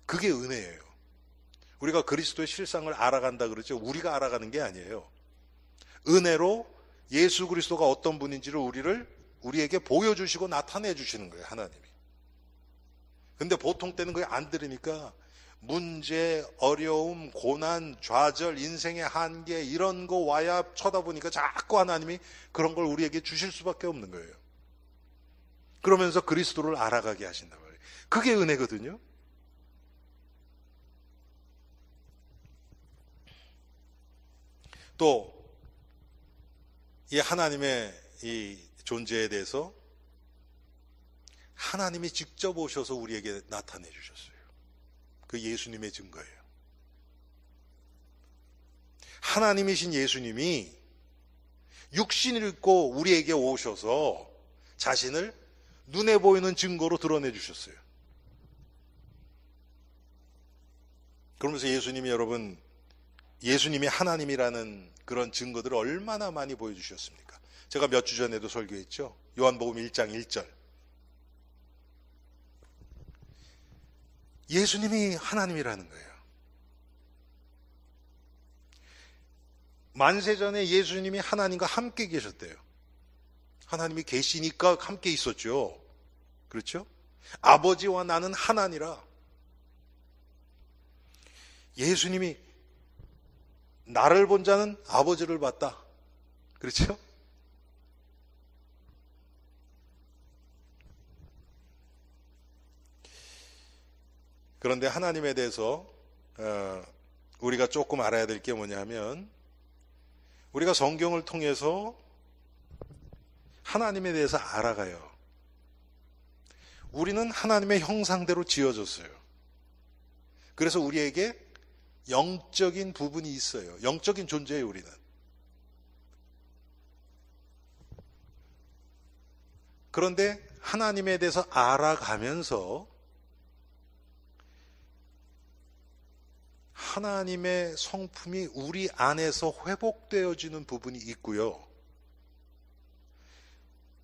Speaker 1: 그게 은혜예요. 우리가 그리스도의 실상을 알아간다 그러죠. 우리가 알아가는 게 아니에요. 은혜로 예수 그리스도가 어떤 분인지를 우리에게 보여주시고 나타내 주시는 거예요, 하나님이. 근데 보통 때는 그게 안 들으니까 문제, 어려움, 고난, 좌절, 인생의 한계 이런 거 와야 쳐다보니까 자꾸 하나님이 그런 걸 우리에게 주실 수밖에 없는 거예요. 그러면서 그리스도를 알아가게 하신단 말이에요. 그게 은혜거든요. 또 이 하나님의 이 존재에 대해서 하나님이 직접 오셔서 우리에게 나타내 주셨어요. 그 예수님의 증거예요. 하나님이신 예수님이 육신을 입고 우리에게 오셔서 자신을 눈에 보이는 증거로 드러내 주셨어요. 그러면서 예수님이 하나님이라는 그런 증거들을 얼마나 많이 보여주셨습니까? 제가 몇 주 전에도 설교했죠. 요한복음 1장 1절. 예수님이 하나님이라는 거예요. 만세전에 예수님이 하나님과 함께 계셨대요. 하나님이 계시니까 함께 있었죠. 그렇죠? 아버지와 나는 하나니라. 예수님이 나를 본 자는 아버지를 봤다. 그렇죠? 그런데 하나님에 대해서 우리가 조금 알아야 될 게 뭐냐면, 우리가 성경을 통해서 하나님에 대해서 알아가요. 우리는 하나님의 형상대로 지어졌어요. 그래서 우리에게 영적인 부분이 있어요. 영적인 존재예요, 우리는. 그런데 하나님에 대해서 알아가면서 하나님의 성품이 우리 안에서 회복되어지는 부분이 있고요.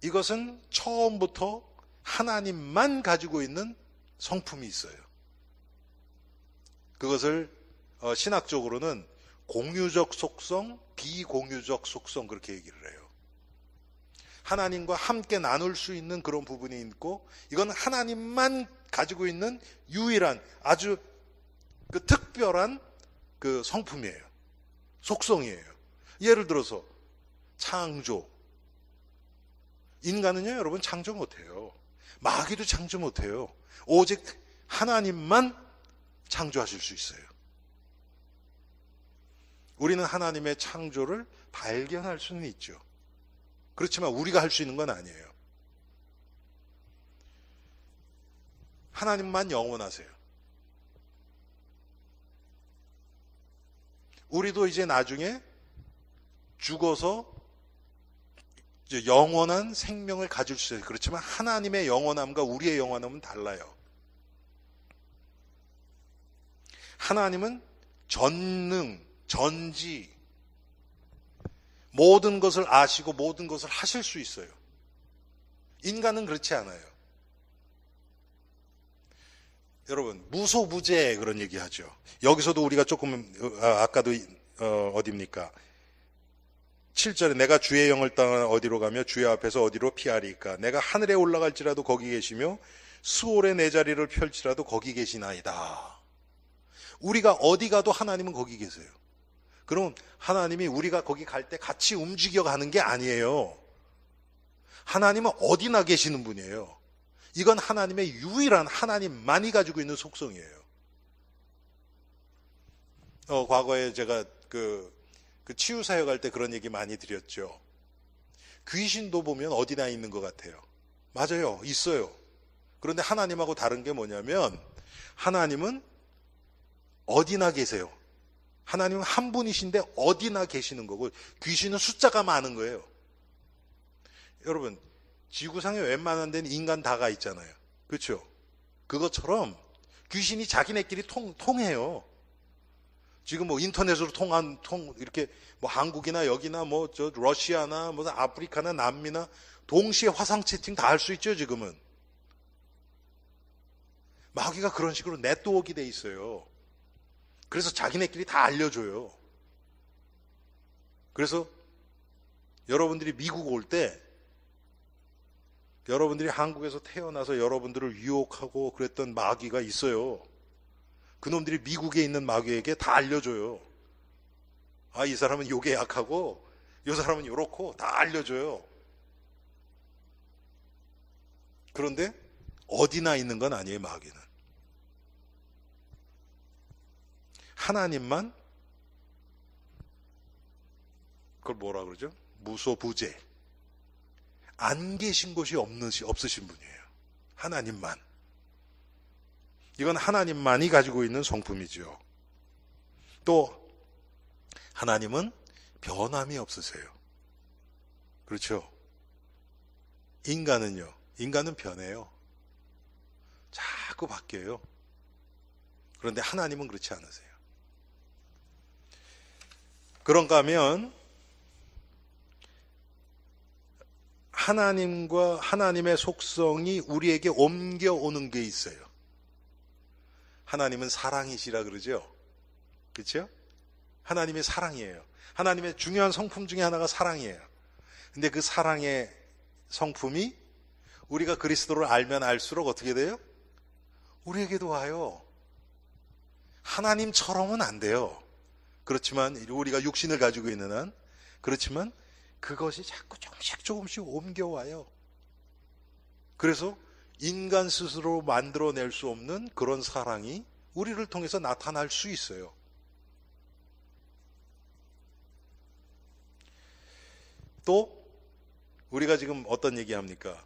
Speaker 1: 이것은 처음부터 하나님만 가지고 있는 성품이 있어요. 그것을 신학적으로는 공유적 속성, 비공유적 속성 그렇게 얘기를 해요. 하나님과 함께 나눌 수 있는 그런 부분이 있고, 이건 하나님만 가지고 있는 유일한 아주 그 특별한 그 성품이에요. 속성이에요. 예를 들어서 창조. 인간은요, 여러분 창조 못해요. 마귀도 창조 못해요. 오직 하나님만 창조하실 수 있어요. 우리는 하나님의 창조를 발견할 수는 있죠. 그렇지만 우리가 할 수 있는 건 아니에요. 하나님만 영원하세요. 우리도 이제 나중에 죽어서 이제 영원한 생명을 가질 수 있어요. 그렇지만 하나님의 영원함과 우리의 영원함은 달라요. 하나님은 전능, 전지, 모든 것을 아시고 모든 것을 하실 수 있어요. 인간은 그렇지 않아요. 여러분, 무소부재 그런 얘기 하죠. 여기서도 우리가 조금, 아까도 어디입니까? 7절에 내가 주의 영을 따라 어디로 가며 주의 앞에서 어디로 피하리까? 내가 하늘에 올라갈지라도 거기 계시며 수월에 내 자리를 펼치라도 거기 계시나이다. 우리가 어디 가도 하나님은 거기 계세요. 그럼 하나님이 우리가 거기 갈 때 같이 움직여 가는 게 아니에요. 하나님은 어디나 계시는 분이에요. 이건 하나님의 유일한, 하나님만이 가지고 있는 속성이에요. 과거에 제가 그 치유사역 할 때 그런 얘기 많이 드렸죠. 귀신도 보면 어디나 있는 것 같아요. 맞아요. 있어요. 그런데 하나님하고 다른 게 뭐냐면, 하나님은 어디나 계세요. 하나님은 한 분이신데 어디나 계시는 거고, 귀신은 숫자가 많은 거예요. 여러분, 지구상에 웬만한 데는 인간 다가 있잖아요. 그렇죠? 그것처럼 귀신이 자기네끼리 통해요. 지금 뭐 인터넷으로 이렇게 뭐 한국이나 여기나 뭐 저 러시아나 뭐 아프리카나 남미나 동시에 화상 채팅 다 할 수 있죠, 지금은. 마귀가 그런 식으로 네트워크가 돼 있어요. 그래서 자기네끼리 다 알려줘요. 그래서 여러분들이 미국 올 때, 여러분들이 한국에서 태어나서 여러분들을 유혹하고 그랬던 마귀가 있어요. 그놈들이 미국에 있는 마귀에게 다 알려줘요. 아, 이 사람은 요게 약하고 이 사람은 요렇고 다 알려줘요. 그런데 어디나 있는 건 아니에요, 마귀는. 하나님만, 그걸 뭐라 그러죠? 무소부재. 안 계신 곳이 없으신 분이에요. 하나님만. 이건 하나님만이 가지고 있는 성품이죠. 또 하나님은 변함이 없으세요. 그렇죠? 인간은요. 인간은 변해요. 자꾸 바뀌어요. 그런데 하나님은 그렇지 않으세요. 그런가 하면 하나님과 하나님의 속성이 우리에게 옮겨오는 게 있어요. 하나님은 사랑이시라 그러죠. 그렇죠? 하나님이 사랑이에요. 하나님의 중요한 성품 중에 하나가 사랑이에요. 근데 그 사랑의 성품이 우리가 그리스도를 알면 알수록 어떻게 돼요? 우리에게도 와요. 하나님처럼은 안 돼요. 그렇지만 우리가 육신을 가지고 있는 한, 그렇지만 그것이 자꾸 조금씩 옮겨와요. 그래서 인간 스스로 만들어낼 수 없는 그런 사랑이 우리를 통해서 나타날 수 있어요. 또 우리가 지금 어떤 얘기합니까?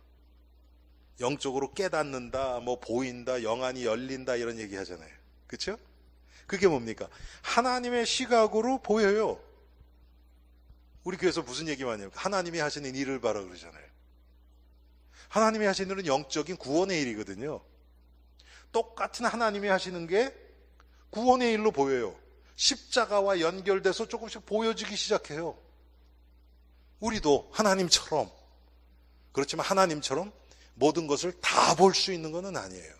Speaker 1: 영적으로 깨닫는다, 뭐 보인다, 영안이 열린다 이런 얘기 하잖아요. 그렇죠? 그게 뭡니까? 하나님의 시각으로 보여요. 우리 교회에서 무슨 얘기 많이 해요? 하나님이 하시는 일을 봐라 그러잖아요. 하나님이 하시는 일은 영적인 구원의 일이거든요. 똑같은 하나님이 하시는 게 구원의 일로 보여요. 십자가와 연결돼서 조금씩 보여지기 시작해요. 우리도 하나님처럼, 그렇지만 하나님처럼 모든 것을 다 볼 수 있는 것은 아니에요.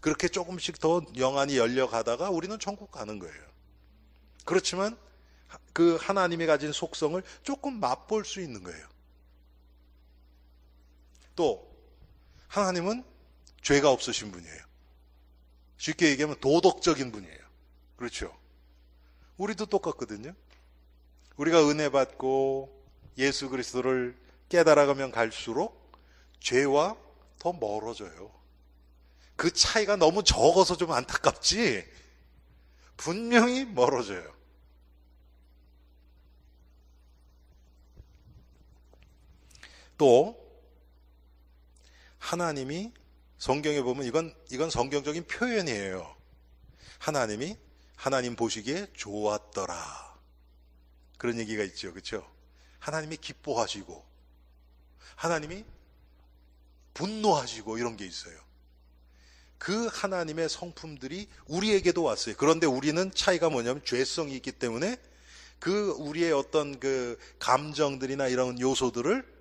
Speaker 1: 그렇게 조금씩 더 영안이 열려가다가 우리는 천국 가는 거예요. 그렇지만 그 하나님이 가진 속성을 조금 맛볼 수 있는 거예요. 또 하나님은 죄가 없으신 분이에요. 쉽게 얘기하면 도덕적인 분이에요. 그렇죠? 우리도 똑같거든요. 우리가 은혜 받고 예수 그리스도를 깨달아가면 갈수록 죄와 더 멀어져요. 그 차이가 너무 적어서 좀 안타깝지 분명히 멀어져요. 또 하나님이 성경에 보면 이건 성경적인 표현이에요. 하나님이 하나님 보시기에 좋았더라. 그런 얘기가 있죠. 그렇죠? 하나님이 기뻐하시고 하나님이 분노하시고 이런 게 있어요. 그 하나님의 성품들이 우리에게도 왔어요. 그런데 우리는 차이가 뭐냐면 죄성이 있기 때문에 그 우리의 어떤 그 감정들이나 이런 요소들을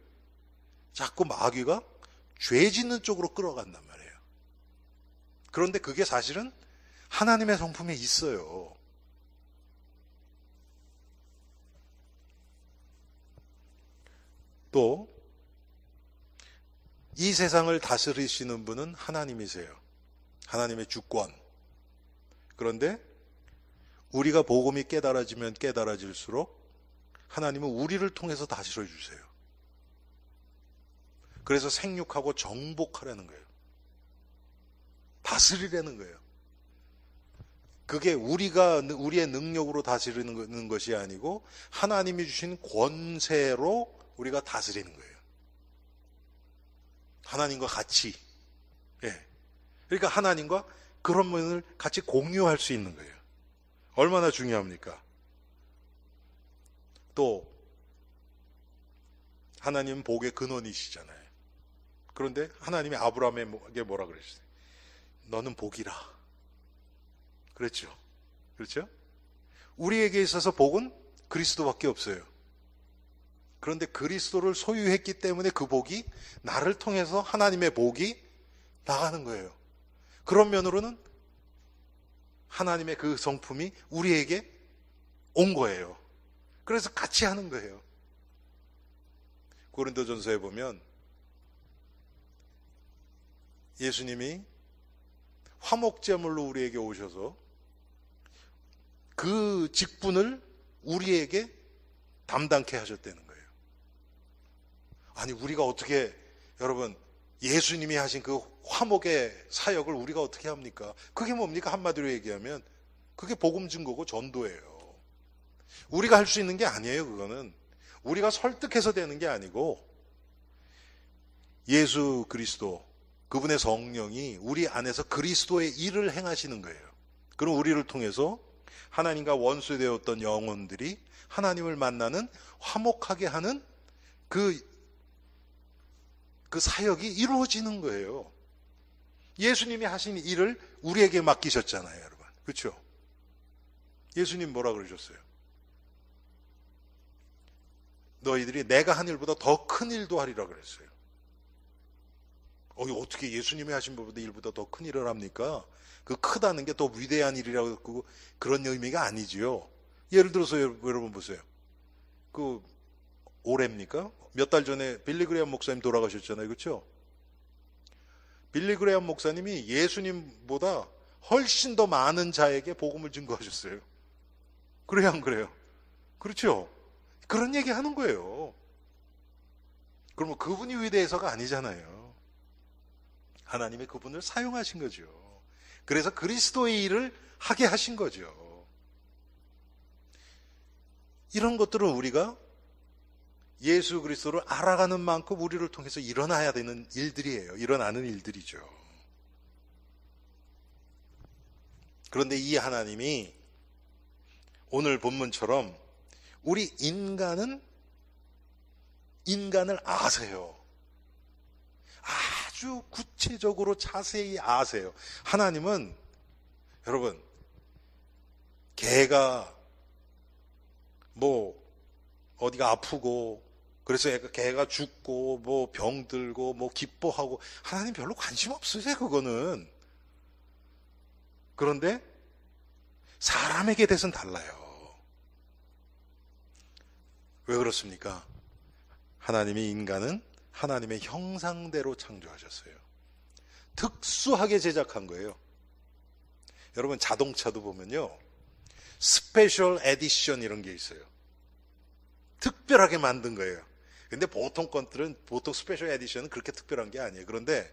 Speaker 1: 자꾸 마귀가 죄 짓는 쪽으로 끌어간단 말이에요. 그런데 그게 사실은 하나님의 성품에 있어요. 또 이 세상을 다스리시는 분은 하나님이세요. 하나님의 주권. 그런데 우리가 복음이 깨달아지면 깨달아질수록 하나님은 우리를 통해서 다스려 주세요. 그래서 생육하고 정복하라는 거예요. 다스리라는 거예요. 그게 우리의 능력으로 다스리는 것이 아니고 하나님이 주신 권세로 우리가 다스리는 거예요. 하나님과 같이. 예. 그러니까 하나님과 그런 면을 같이 공유할 수 있는 거예요. 얼마나 중요합니까? 또 하나님은 복의 근원이시잖아요. 그런데 하나님이 아브라함에게 뭐라 그러셨어요? 너는 복이라. 그랬죠. 그렇죠? 우리에게 있어서 복은 그리스도밖에 없어요. 그런데 그리스도를 소유했기 때문에 그 복이 나를 통해서 하나님의 복이 나가는 거예요. 그런 면으로는 하나님의 그 성품이 우리에게 온 거예요. 그래서 같이 하는 거예요. 고린도전서에 보면 예수님이 화목제물로 우리에게 오셔서 그 직분을 우리에게 담당케 하셨다는 거예요. 아니, 우리가 어떻게, 여러분, 예수님이 하신 그 화목의 사역을 우리가 어떻게 합니까? 그게 뭡니까? 한마디로 얘기하면 그게 복음 증거고 전도예요. 우리가 할 수 있는 게 아니에요. 그거는 우리가 설득해서 되는 게 아니고 예수 그리스도, 그분의 성령이 우리 안에서 그리스도의 일을 행하시는 거예요. 그럼 우리를 통해서 하나님과 원수되었던 영혼들이 하나님을 만나는, 화목하게 하는 그 사역이 이루어지는 거예요. 예수님이 하신 일을 우리에게 맡기셨잖아요, 여러분. 그렇죠? 예수님 뭐라 그러셨어요? 너희들이 내가 한 일보다 더 큰 일도 하리라 그랬어요. 어떻게 예수님이 하신 일보다 더 큰 일을 합니까? 그 크다는 게 더 위대한 일이라고 그런 의미가 아니지요. 예를 들어서 여러분 보세요. 그 올해입니까? 몇 달 전에 빌리 그레이엄 목사님 돌아가셨잖아요. 그렇죠? 빌리 그레이엄 목사님이 예수님보다 훨씬 더 많은 자에게 복음을 증거하셨어요. 그래요, 안 그래요? 그렇죠? 그런 얘기 하는 거예요. 그러면 그분이 위대해서가 아니잖아요. 하나님이 그분을 사용하신 거죠. 그래서 그리스도의 일을 하게 하신 거죠. 이런 것들은 우리가 예수 그리스도를 알아가는 만큼 우리를 통해서 일어나야 되는 일들이에요. 일어나는 일들이죠. 그런데 이 하나님이 오늘 본문처럼 우리 인간을 아세요. 아주 구체적으로 자세히 아세요. 하나님은, 여러분, 개가 뭐 어디가 아프고 그래서 개가 죽고 뭐 병들고 뭐 기뻐하고 하나님 별로 관심 없으세요. 그거는. 그런데 사람에게 대해서는 달라요. 왜 그렇습니까? 하나님이 인간은 하나님의 형상대로 창조하셨어요. 특수하게 제작한 거예요. 여러분, 자동차도 보면요, 스페셜 에디션 이런 게 있어요. 특별하게 만든 거예요. 근데 보통 것들은, 보통 스페셜 에디션은 그렇게 특별한 게 아니에요. 그런데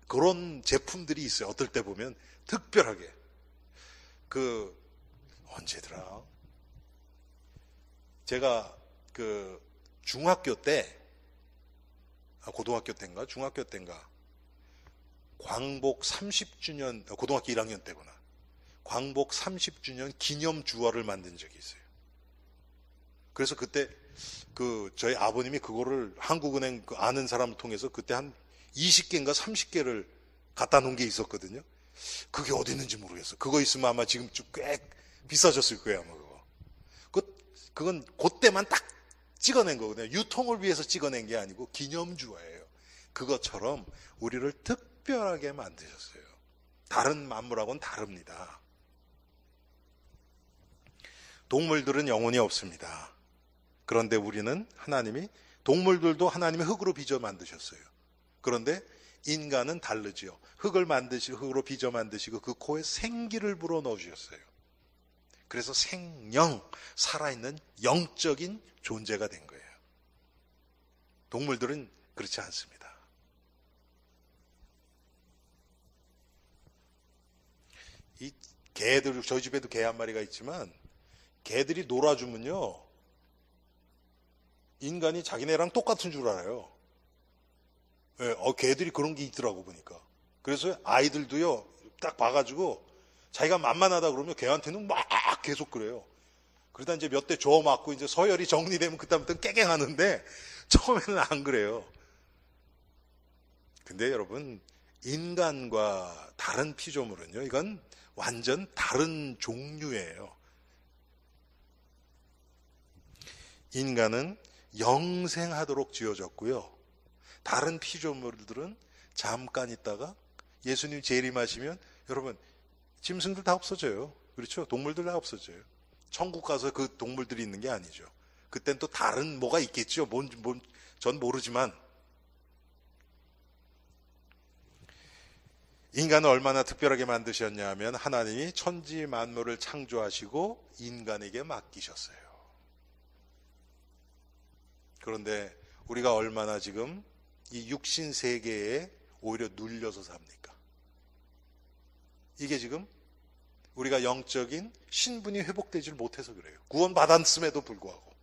Speaker 1: 그런 제품들이 있어요. 어떨 때 보면 특별하게. 언제더라? 제가 중학교 때, 고등학교 때인가? 중학교 때인가? 광복 30주년, 고등학교 1학년 때구나. 광복 30주년 기념 주화를 만든 적이 있어요. 그래서 그때 저희 아버님이 그거를 한국은행 아는 사람을 통해서 그때 한 20개인가 30개를 갖다 놓은 게 있었거든요. 그게 어디 있는지 모르겠어. 그거 있으면 아마 지금 꽤 비싸졌을 거예요, 아마 그거. 그건 그때만 딱 찍어낸 거거든요. 유통을 위해서 찍어낸 게 아니고 기념주화예요. 그것처럼 우리를 특별하게 만드셨어요. 다른 만물하고는 다릅니다. 동물들은 영혼이 없습니다. 그런데 우리는 동물들도 하나님의 흙으로 빚어 만드셨어요. 그런데 인간은 다르지요. 흙으로 빚어 만드시고 그 코에 생기를 불어 넣어주셨어요. 그래서 살아있는 영적인 존재가 된 거예요. 동물들은 그렇지 않습니다. 이 개들, 저희 집에도 개 한 마리가 있지만 개들이 놀아주면요, 인간이 자기네랑 똑같은 줄 알아요. 네, 개들이 그런 게 있더라고 보니까. 그래서 아이들도요, 딱 봐가지고 자기가 만만하다 그러면 개한테는 막 계속 그래요. 그러다 이제 몇 대 줘 맞고 이제 서열이 정리되면 그다음부터는 깨갱하는데 처음에는 안 그래요. 근데 여러분, 인간과 다른 피조물은요, 이건 완전 다른 종류예요. 인간은 영생하도록 지어졌고요. 다른 피조물들은 잠깐 있다가 예수님 재림하시면 여러분, 짐승들 다 없어져요. 그렇죠? 동물들 다 없어져요. 천국 가서 그 동물들이 있는 게 아니죠. 그땐 또 다른 뭐가 있겠죠. 전 모르지만. 인간을 얼마나 특별하게 만드셨냐 하면 하나님이 천지 만물을 창조하시고 인간에게 맡기셨어요. 그런데 우리가 얼마나 지금 이 육신 세계에 오히려 눌려서 삽니까? 이게 지금 우리가 영적인 신분이 회복되질 못해서 그래요. 구원받았음에도 불구하고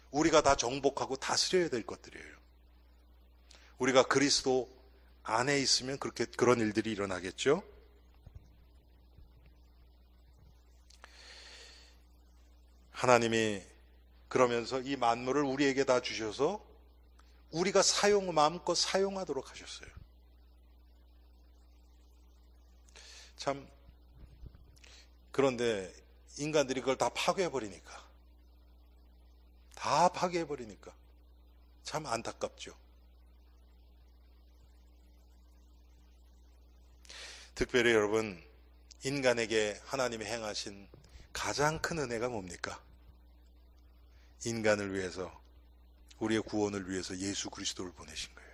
Speaker 1: 우리가 다 정복하고 다스려야 될 것들이에요. 우리가 그리스도 안에 있으면 그런 일들이 일어나겠죠. 하나님이 그러면서 이 만물을 우리에게 다 주셔서 우리가 마음껏 사용하도록 하셨어요. 참, 그런데 인간들이 그걸 다 파괴해버리니까 참 안타깝죠. 특별히 여러분, 인간에게 하나님이 행하신 가장 큰 은혜가 뭡니까? 인간을 위해서, 우리의 구원을 위해서 예수 그리스도를 보내신 거예요.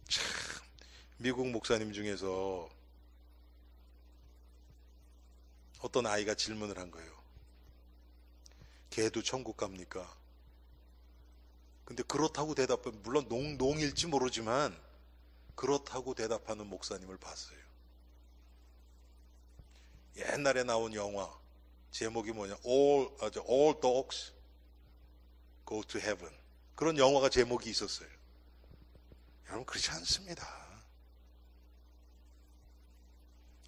Speaker 1: 참, 미국 목사님 중에서 어떤 아이가 질문을 한 거예요. 걔도 천국 갑니까? 근데 그렇다고 물론 농일지 모르지만 그렇다고 대답하는 목사님을 봤어요. 옛날에 나온 영화 제목이 뭐냐? All dogs go to heaven. 그런 영화가 제목이 있었어요. 여러분, 그렇지 않습니다.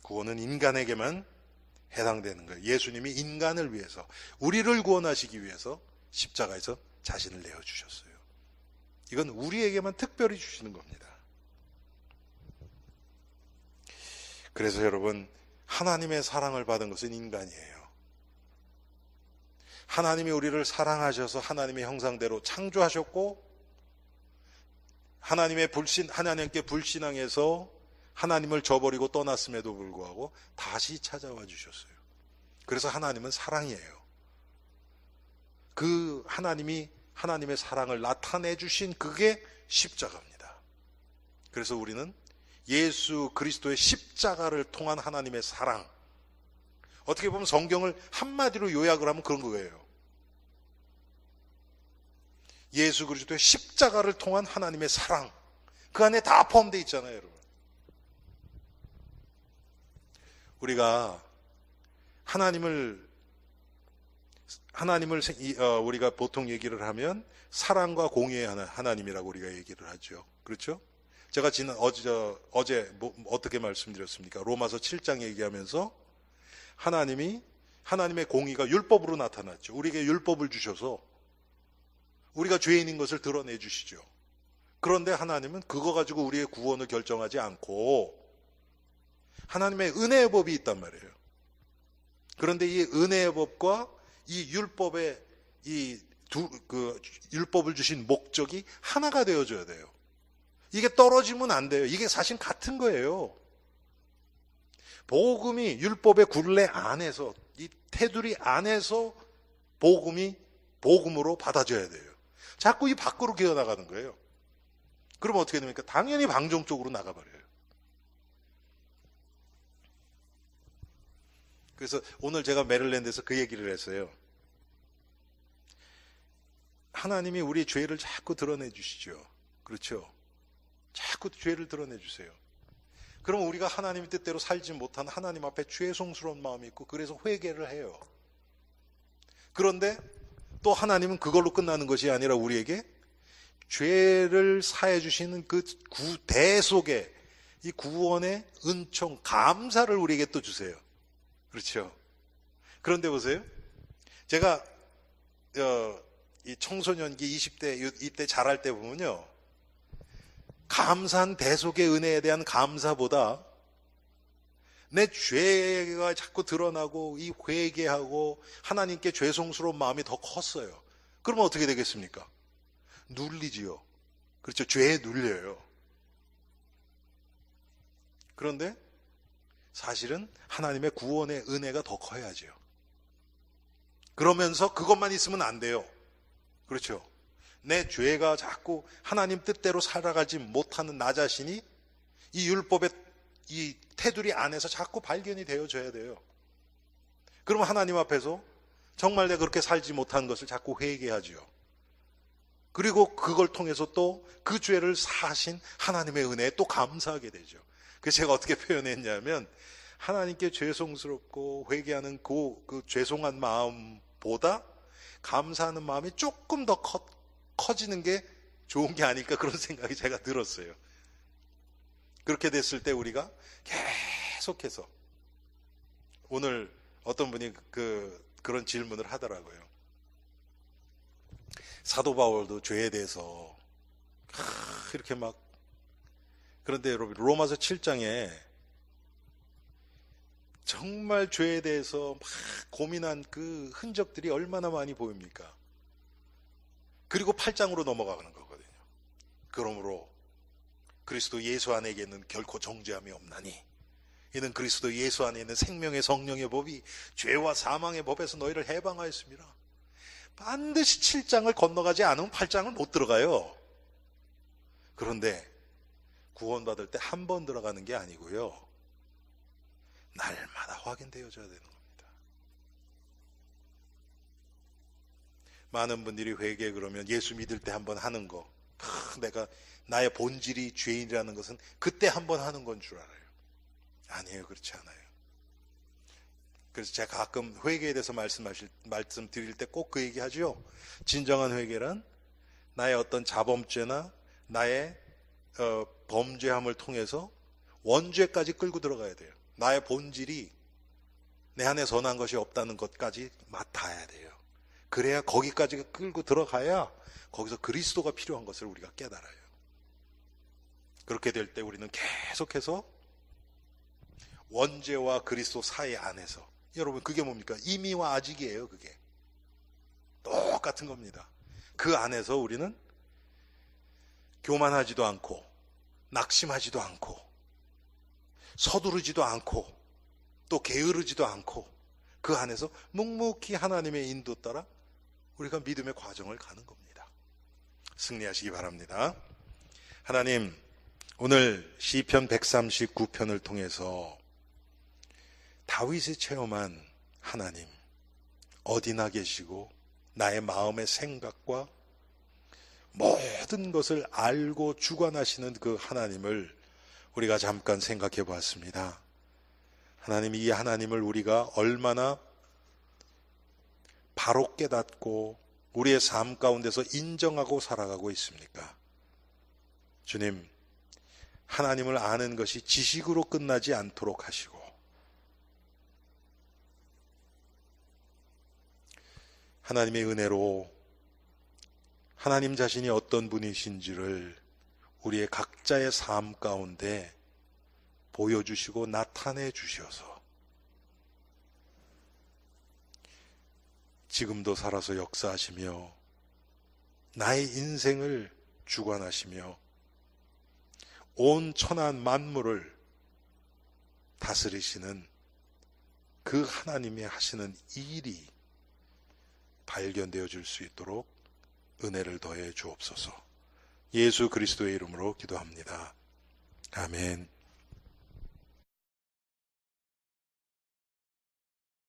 Speaker 1: 구원은 인간에게만 해당되는 거예요. 예수님이 인간을 위해서, 우리를 구원하시기 위해서 십자가에서 자신을 내어주셨어요. 이건 우리에게만 특별히 주시는 겁니다. 그래서 여러분, 하나님의 사랑을 받은 것은 인간이에요. 하나님이 우리를 사랑하셔서 하나님의 형상대로 창조하셨고, 하나님께 불신앙해서 하나님을 저버리고 떠났음에도 불구하고 다시 찾아와 주셨어요. 그래서 하나님은 사랑이에요. 그 하나님의 사랑을 나타내 주신 그게 십자가입니다. 그래서 우리는 예수 그리스도의 십자가를 통한 하나님의 사랑, 어떻게 보면 성경을 한마디로 요약을 하면 그런 거예요. 예수 그리스도의 십자가를 통한 하나님의 사랑, 그 안에 다 포함되어 있잖아요, 여러분. 우리가 우리가 보통 얘기를 하면 사랑과 공의의 하나님이라고 우리가 얘기를 하죠. 그렇죠? 제가 어제 어떻게 말씀드렸습니까? 로마서 7장 얘기하면서 하나님의 공의가 율법으로 나타났죠. 우리에게 율법을 주셔서 우리가 죄인인 것을 드러내 주시죠. 그런데 하나님은 그거 가지고 우리의 구원을 결정하지 않고 하나님의 은혜의 법이 있단 말이에요. 그런데 이 은혜의 법과 이 율법의 율법을 주신 목적이 하나가 되어줘야 돼요. 이게 떨어지면 안 돼요. 이게 사실 같은 거예요. 복음이 율법의 굴레 안에서, 이 테두리 안에서 복음으로 받아줘야 돼요. 자꾸 이 밖으로 기어나가는 거예요. 그러면 어떻게 됩니까? 당연히 방종 쪽으로 나가버려요. 그래서 오늘 제가 메릴랜드에서 그 얘기를 했어요. 하나님이 우리의 죄를 자꾸 드러내 주시죠. 그렇죠? 자꾸 죄를 드러내 주세요. 그럼 우리가 하나님의 뜻대로 살지 못한 하나님 앞에 죄송스러운 마음이 있고 그래서 회개를 해요. 그런데 또 하나님은 그걸로 끝나는 것이 아니라 우리에게 죄를 사해 주시는 그 대속의 이 구원의 은총, 감사를 우리에게 또 주세요. 그렇죠? 그런데 보세요. 제가 이 청소년기 20대 이때 자랄 때 보면요, 감사한 대속의 은혜에 대한 감사보다 내 죄가 자꾸 드러나고 이 회개하고 하나님께 죄송스러운 마음이 더 컸어요. 그러면 어떻게 되겠습니까? 눌리지요. 그렇죠. 죄에 눌려요. 그런데 사실은 하나님의 구원의 은혜가 더 커야죠. 그러면서 그것만 있으면 안 돼요. 그렇죠. 내 죄가 자꾸 하나님 뜻대로 살아가지 못하는 나 자신이 이 율법의 이 테두리 안에서 자꾸 발견이 되어져야 돼요. 그러면 하나님 앞에서 정말 내가 그렇게 살지 못한 것을 자꾸 회개하지요. 그리고 그걸 통해서 또 그 죄를 사하신 하나님의 은혜에 또 감사하게 되죠. 그래서 제가 어떻게 표현했냐면, 하나님께 죄송스럽고 회개하는 그 죄송한 마음보다 감사하는 마음이 조금 더 커지는 게 좋은 게 아닐까, 그런 생각이 제가 들었어요. 그렇게 됐을 때 우리가 계속해서, 오늘 어떤 분이 그런 질문을 하더라고요. 사도 바울도 죄에 대해서 이렇게 막, 그런데 여러분 로마서 7장에 정말 죄에 대해서 막 고민한 그 흔적들이 얼마나 많이 보입니까? 그리고 8장으로 넘어가는 거거든요. 그러므로 그리스도 예수 안에 있는 결코 정죄함이 없나니 이는 그리스도 예수 안에 있는 생명의 성령의 법이 죄와 사망의 법에서 너희를 해방하였습니다. 반드시 7장을 건너가지 않으면 8장을 못 들어가요. 그런데 구원받을 때 한 번 들어가는 게 아니고요, 날마다 확인되어져야 되는 겁니다. 많은 분들이 회개 그러면 예수 믿을 때 한 번 하는 거, 내가 나의 본질이 죄인이라는 것은 그때 한 번 하는 건 줄 알아요. 아니에요. 그렇지 않아요. 그래서 제가 가끔 회개에 대해서 말씀드릴 때 꼭 그 얘기하죠. 진정한 회개란 나의 어떤 자범죄나 나의 범죄함을 통해서 원죄까지 끌고 들어가야 돼요. 나의 본질이 내 안에 선한 것이 없다는 것까지 맡아야 돼요. 그래야 거기까지 끌고 들어가야 거기서 그리스도가 필요한 것을 우리가 깨달아요. 그렇게 될 때 우리는 계속해서 원죄와 그리스도 사이 안에서, 여러분 그게 뭡니까? 이미와 아직이에요. 그게 똑같은 겁니다. 그 안에서 우리는 교만하지도 않고 낙심하지도 않고 서두르지도 않고 또 게으르지도 않고 그 안에서 묵묵히 하나님의 인도 따라 우리가 믿음의 과정을 가는 겁니다. 승리하시기 바랍니다. 하나님, 오늘 시편 139편을 통해서 다윗이 체험한 하나님, 어디나 계시고 나의 마음의 생각과 모든 것을 알고 주관하시는 그 하나님을 우리가 잠깐 생각해 보았습니다. 하나님, 이 하나님을 우리가 얼마나 바로 깨닫고 우리의 삶 가운데서 인정하고 살아가고 있습니까? 주님, 하나님을 아는 것이 지식으로 끝나지 않도록 하시고 하나님의 은혜로 하나님 자신이 어떤 분이신지를 우리의 각자의 삶 가운데 보여주시고 나타내 주셔서 지금도 살아서 역사하시며 나의 인생을 주관하시며 온 천하 만물을 다스리시는 그 하나님이 하시는 일이 발견되어 줄 수 있도록 은혜를 더해 주옵소서. 예수 그리스도의 이름으로 기도합니다. 아멘.